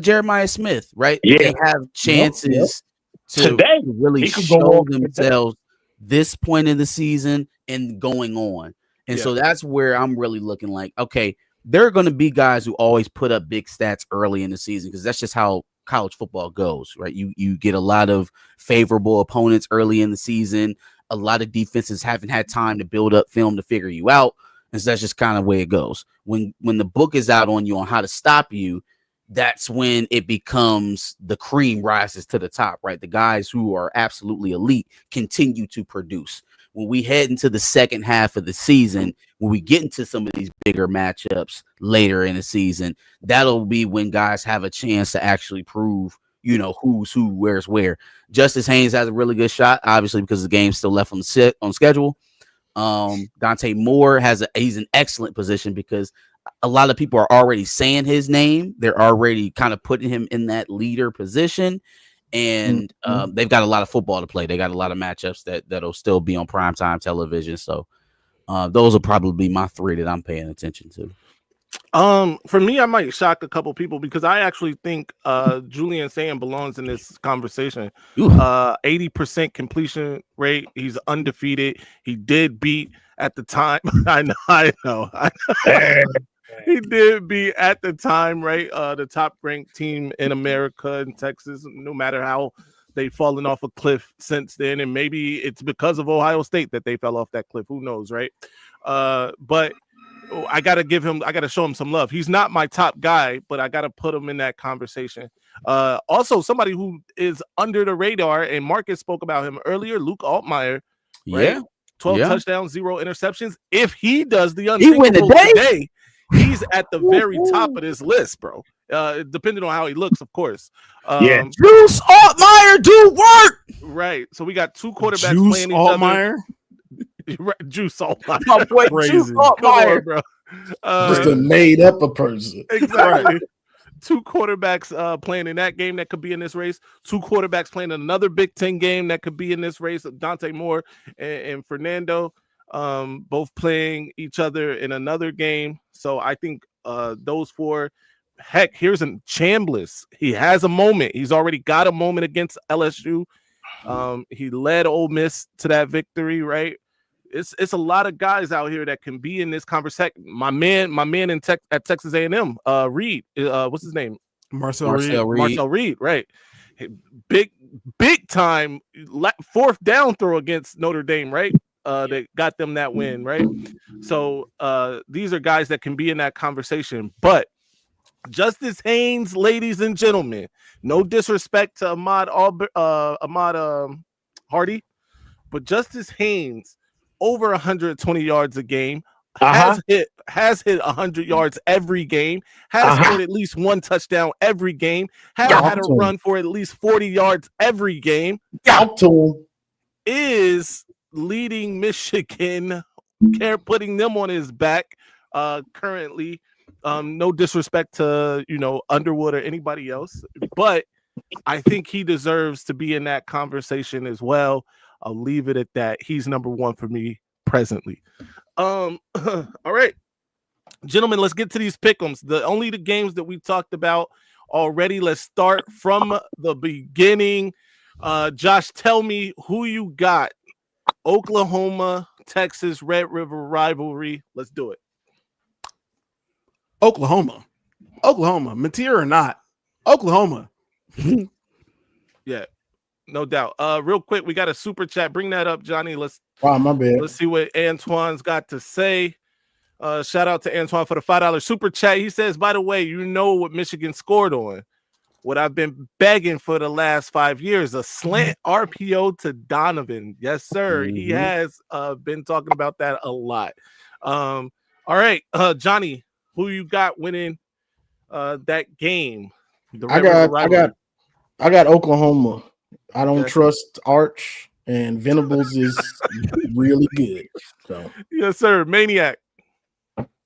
B: Jeremiah Smith, right?
A: Yeah.
B: They have chances to
A: Today,
B: really
A: he could go
B: show
A: off
B: themselves this point in the season and going on. And so that's where I'm really looking like, okay, there are going to be guys who always put up big stats early in the season because that's just how college football goes, right? You get a lot of favorable opponents early in the season. A lot of defenses haven't had time to build up film to figure you out. And so that's just kind of the way it goes. When the book is out on you on how to stop you, that's when it becomes the cream rises to the top, right? The guys who are absolutely elite continue to produce. When we head into the second half of the season, when we get into some of these bigger matchups later in the season, that'll be when guys have a chance to actually prove, who's who, where's where. Justice Haynes has a really good shot, obviously, because the game's still left on schedule. Dante Moore he's an excellent position because a lot of people are already saying his name. They're already kind of putting him in that leader position. And they've got a lot of football to play. They got a lot of matchups that'll still be on primetime television. So those will probably be my three that I'm paying attention to.
C: For me, I might shock a couple people because I actually think Julian Sand belongs in this conversation. 80% completion rate. He's undefeated. He did beat at the time. I know. He did beat at the time, right? The top ranked team in America and Texas, no matter how they've fallen off a cliff since then. And maybe it's because of Ohio State that they fell off that cliff. Who knows, right? But I got to show him some love. He's not my top guy, but I got to put him in that conversation. Also, somebody who is under the radar, and Marcus spoke about him earlier, Luke Altmaier, right? 12 touchdowns, 0 interceptions. If he does the unthinkable today, he's at the very top of this list, bro. Depending on how he looks, of course.
B: Juice Altmaier do work.
C: Right. So we got two quarterbacks
D: Juice
C: playing each
D: Altmaier?
C: other. Juice Altmaier.
B: My boy, Juice Altmaier,
C: bro.
E: Just a made up a person.
C: Exactly. Two quarterbacks playing in that game that could be in this race. Two quarterbacks playing in another Big Ten game that could be in this race. Dante Moore and Fernando, both playing each other in another game. So I think those four. Heck, here's a Chambliss. He has a moment. He's already got a moment against LSU. He led Ole Miss to that victory, right? It's a lot of guys out here that can be in this conversation. My man at Texas A&M, Reed. What's his name?
D: Marcel Reed.
C: Marcel Reed, right? Big time fourth down throw against Notre Dame, right? That got them that win, right? So these are guys that can be in that conversation. But Justice Haynes, ladies and gentlemen, no disrespect to Ahmad Hardy, but Justice Haynes, over 120 yards a game, has hit 100 yards every game, has scored at least one touchdown every game, has had a run for at least 40 yards every game, is leading Michigan, putting them on his back currently. No disrespect to Underwood or anybody else, but I think he deserves to be in that conversation as well. I'll leave it at that. He's number one for me presently. All right, gentlemen, let's get to these pick'ems. The games that we talked about already. Let's start from the beginning. Josh, tell me who you got. Oklahoma, Texas, Red River rivalry. Let's do it.
D: Oklahoma, Mateer or not, Oklahoma.
C: Yeah, no doubt. Real quick, we got a super chat. Bring that up, Johnny. Let's
E: my bad.
C: see what Antoine's got to say. Shout out to Antoine for the $5 super chat. He says, by the way, you know what Michigan scored on? What I've been begging for the last 5 years, a slant RPO to Donovan. Yes, sir. He has been talking about that a lot. All right, Johnny, who you got winning that game?
E: I got Oklahoma. I don't trust Arch, and Venables is really good. So
C: yes, sir. Maniac.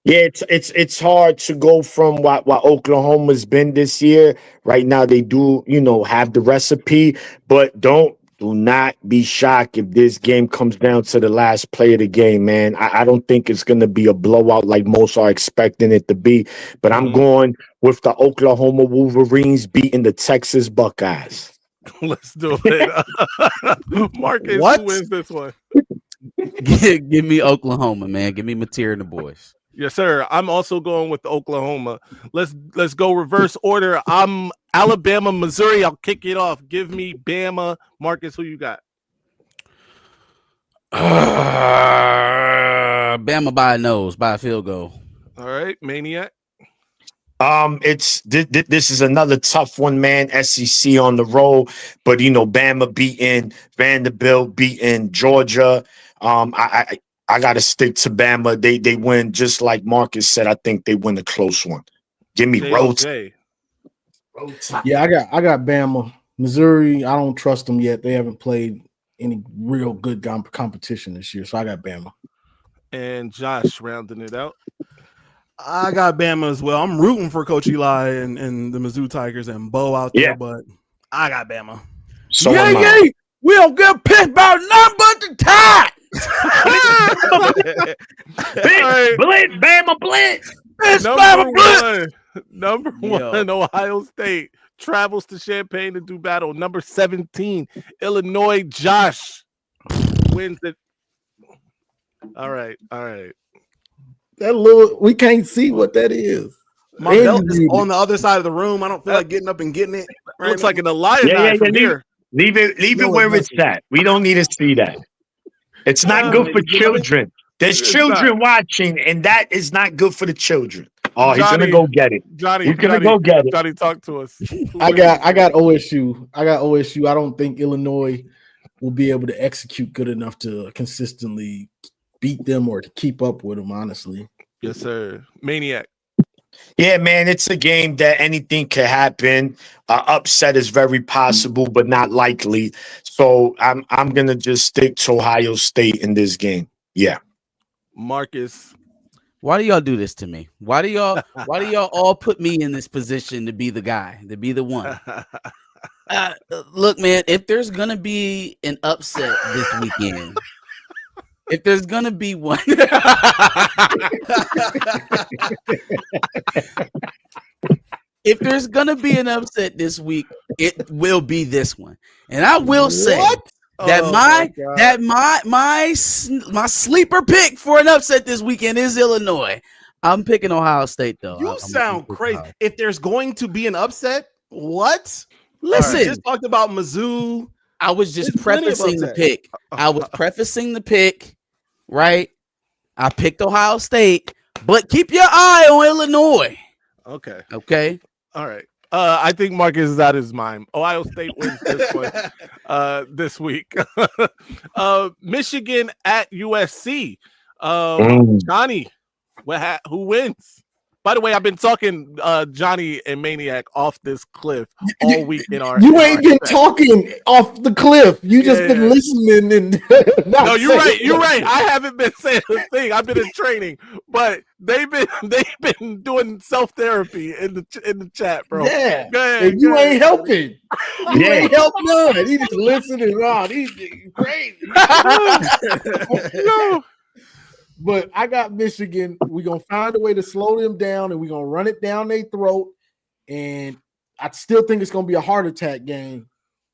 A: Yeah, it's hard to go from what Oklahoma's been this year. Right now, they do have the recipe, but do not be shocked if this game comes down to the last play of the game, man. I don't think it's going to be a blowout like most are expecting it to be, but I'm going with the Oklahoma Wolverines beating the Texas Buckeyes.
C: Let's do it. Marcus, who wins this one?
B: Give me Oklahoma, man. Give me Mateer and the boys.
C: Yes, sir. I'm also going with Oklahoma. Let's go reverse order. I'm Alabama, Missouri. I'll kick it off. Give me Bama. Marcus, who you got?
B: Bama by a nose, by a field goal.
C: All right, Maniac.
A: This is another tough one, man. SEC on the road, but Bama beating Vanderbilt, beating Georgia. I got to stick to Bama. They win just like Marcus said. I think they win a close one. Give me road.
E: Yeah, I got Bama. Missouri, I don't trust them yet. They haven't played any real good competition this year, so I got Bama.
C: And Josh rounding it out.
D: I got Bama as well. I'm rooting for Coach Eli and the Mizzou Tigers and Bo out there, but I got Bama.
A: So
B: we don't get pissed about nothing but the tie.
A: Blitz, Bama blitz.
C: Number one, Ohio State travels to Champaign to do battle. Number 17, Illinois, Josh wins it. All right.
E: That little, we can't see what that is.
D: My belt is on the other side of the room. I don't feel like getting up and getting it.
C: Right looks like an Elias from here.
A: Leave it where it's at. We don't need to see that. It's not good for children. There's children watching, and that is not good for the children. Oh, he's gonna go get it. He's gonna go get it.
C: Johnny, talk to us.
E: I got OSU. I don't think Illinois will be able to execute good enough to consistently beat them or to keep up with them, honestly.
C: Yes, sir. Maniac.
A: Yeah, man, it's a game that anything can happen. Upset is very possible, but not likely. So I'm gonna just stick to Ohio State in this game. Yeah.
C: Marcus.
B: Why do y'all do this to me? Why do y'all all put me in this position to be the guy, to be the one? Look, man, if there's gonna be an upset this weekend, if there's gonna be one, if there's gonna be an upset this week, it will be this one. And I will say that my sleeper pick for an upset this weekend is Illinois. I'm picking Ohio State though.
D: You sound crazy. If there's going to be an upset, what?
B: Listen,
D: you just talked about Mizzou.
B: I was just prefacing the pick. Right? I picked Ohio State, but keep your eye on Illinois.
C: Okay. All right. I think Marcus is out of his mind. Ohio State wins this one this week. Michigan at USC. Johnny, who wins? By the way, I've been talking Johnny and Maniac off this cliff all week in our.
E: You ain't been talking off the cliff. You just been listening and.
C: No, you're right. You're right. I haven't been saying a thing. I've been in training, but they've been doing self therapy in the chat, bro.
E: Yeah,
C: go ahead,
E: and you ain't helping. You ain't helping none. He just listening on. He's crazy. No. But I got Michigan. We're going to find a way to slow them down, and we're going to run it down their throat. And I still think it's going to be a heart attack game.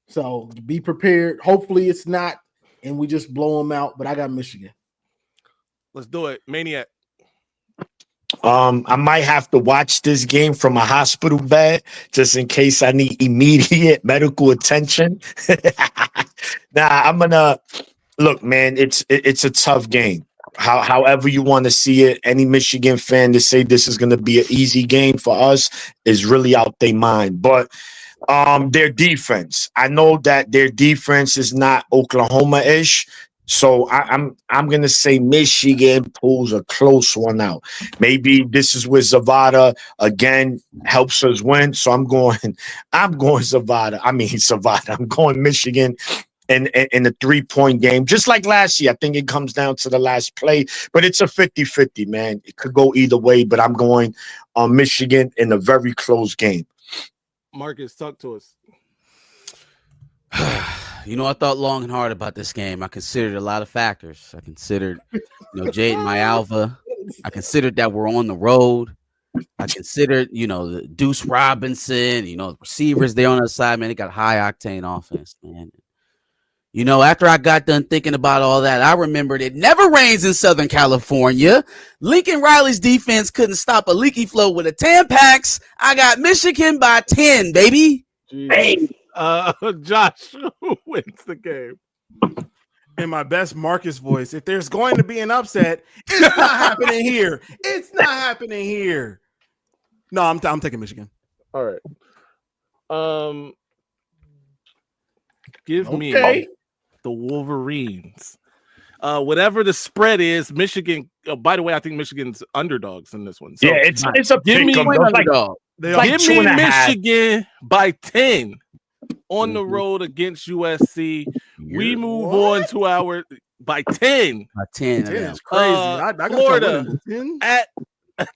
E: So be prepared. Hopefully it's not, and we just blow them out. But I got Michigan.
C: Let's do it. Maniac.
A: I might have to watch this game from a hospital bed just in case I need immediate medical attention. I'm gonna look, man. It's a tough game. However you want to see it, any Michigan fan to say this is gonna be an easy game for us is really out their mind. But their defense. I know that their defense is not Oklahoma-ish. So I'm gonna say Michigan pulls a close one out. Maybe this is where Zavada again helps us win. So I'm going Zavada. I mean Zavada. I'm going Michigan in a 3-point game, just like last year. I think it comes down to the last play, but it's a 50-50, man. It could go either way, but I'm going on Michigan in a very close game.
C: Marcus, talk to us.
B: You know, I thought long and hard about this game. I considered a lot of factors. I considered, Jaden Myalva. I considered that we're on the road. I considered, the Deuce Robinson, the receivers there on the side, man. They got high octane offense, man. After I got done thinking about all that, I remembered it never rains in Southern California. Lincoln Riley's defense couldn't stop a leaky flow with a Tampax. I got Michigan by 10, baby.
C: Hey. Josh, who wins the game?
D: In my best Marcus voice, if there's going to be an upset, it's not happening here. It's not happening here. No, I'm taking Michigan.
C: All right. Give me the Wolverines. Whatever the spread is, Michigan. By the way, I think Michigan's underdogs in this one. So
A: yeah, it's a
C: give me
B: underdog.
C: Give me Michigan by 10 on the road against USC. We move on to our by 10.
B: By 10.
D: 10 is crazy. I
C: Florida at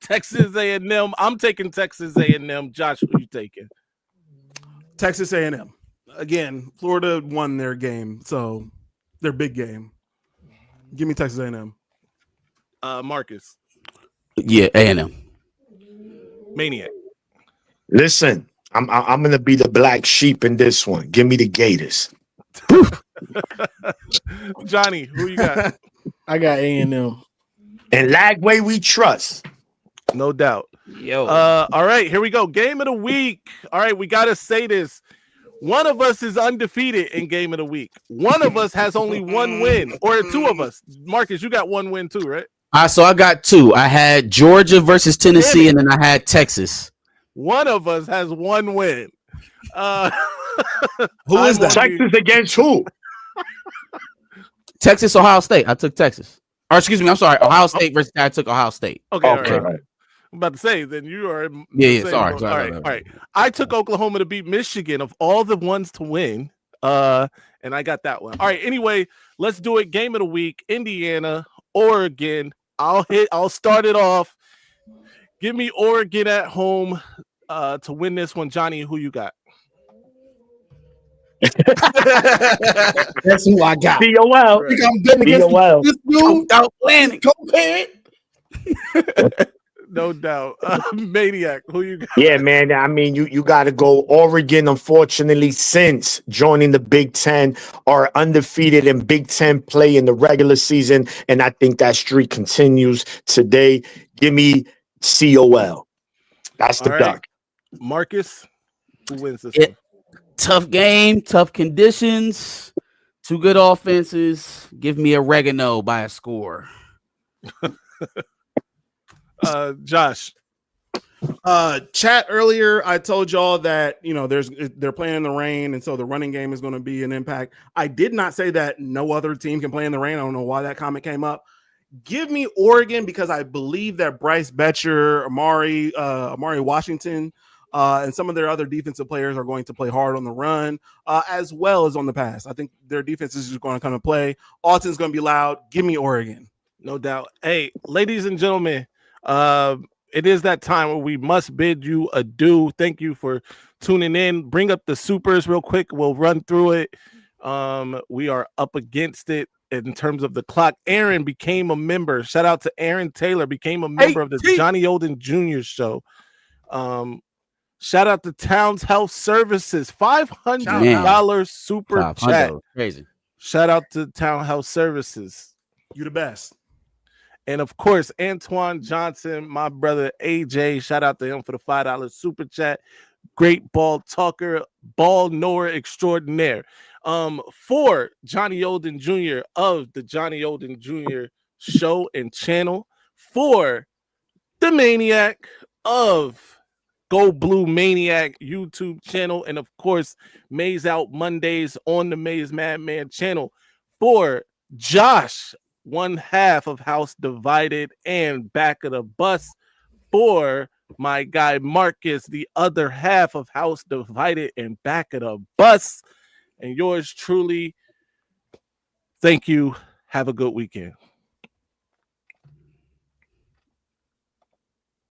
C: Texas A&M. I'm taking Texas A&M. Josh, who you taking?
D: Texas A&M. Again, Florida won their game, so their big game. Give me Texas A&M.
C: Marcus.
B: Yeah, A&M.
C: Maniac.
A: Listen, I'm gonna be the black sheep in this one. Give me the Gators.
C: Johnny, who you got?
E: I got A&M.
A: And Lagway we trust.
C: No doubt.
B: Yo.
C: All right, here we go. Game of the week. All right, we gotta say this. One of us is undefeated in game of the week. One of us has only one win, or two of us. Marcus, you got one win too, right?
B: So I got two. I had Georgia versus Tennessee, and then I had Texas.
C: One of us has one win.
D: Who is that?
A: Texas against who?
B: Texas, Ohio State. I took Texas. Or excuse me, I'm sorry. Ohio State versus I took Ohio State.
C: Okay.
A: Okay.
C: All right. I'm about to say, then you are.
B: Yeah, sorry.
C: All right. I took Oklahoma to beat Michigan of all the ones to win. And I got that one. All right. Anyway, let's do it. Game of the week: Indiana, Oregon. I'll start it off. Give me Oregon at home to win this one. Johnny, who you got?
E: That's who I got.
A: COL.
E: I think I'm betting against
A: COL.
E: this dude.
B: Outlandic.
C: No doubt. Maniac, who you got?
A: Yeah, man. I mean, you got to go. Oregon, unfortunately, since joining the Big Ten, are undefeated in Big Ten play in the regular season, and I think that streak continues today. Give me COL. That's the duck.
C: Marcus, who wins this one?
B: Tough game, tough conditions, two good offenses. Give me oregano by a score.
C: Josh.
D: Chat earlier, I told y'all that they're playing in the rain, and so the running game is going to be an impact. I did not say that no other team can play in the rain. I don't know why that comment came up. Give me Oregon because I believe that Bryce Betcher, Amari Washington, and some of their other defensive players are going to play hard on the run as well as on the pass. I think their defense is just going to come and play. Austin's going to be loud. Give me Oregon.
C: No doubt. Hey, ladies and gentlemen, it is that time where we must bid you adieu. Thank you for tuning in. Bring up the supers real quick. We'll run through it. We are up against it in terms of the clock. Aaron became a member. Shout out to Aaron Taylor, became a member of the Johnny Olden Jr. show. Shout out to Towns Health Services, $500 super chat.
B: Crazy.
C: Shout out to Town Health Services.
D: You the best.
C: And of course, Antoine Johnson, my brother AJ, shout out to him for the $5 super chat. Great ball talker, ball knower extraordinaire. For Johnny Olden Jr. of the Johnny Olden Jr. show and channel, for the Maniac of Go Blue Maniac YouTube channel, and of course, Maze Out Mondays on the Maze Madman channel, for Josh, one half of House Divided and Back of the Bus, for my guy Marcus, the other half of House Divided and Back of the Bus, and yours truly. Thank you. Have a good weekend.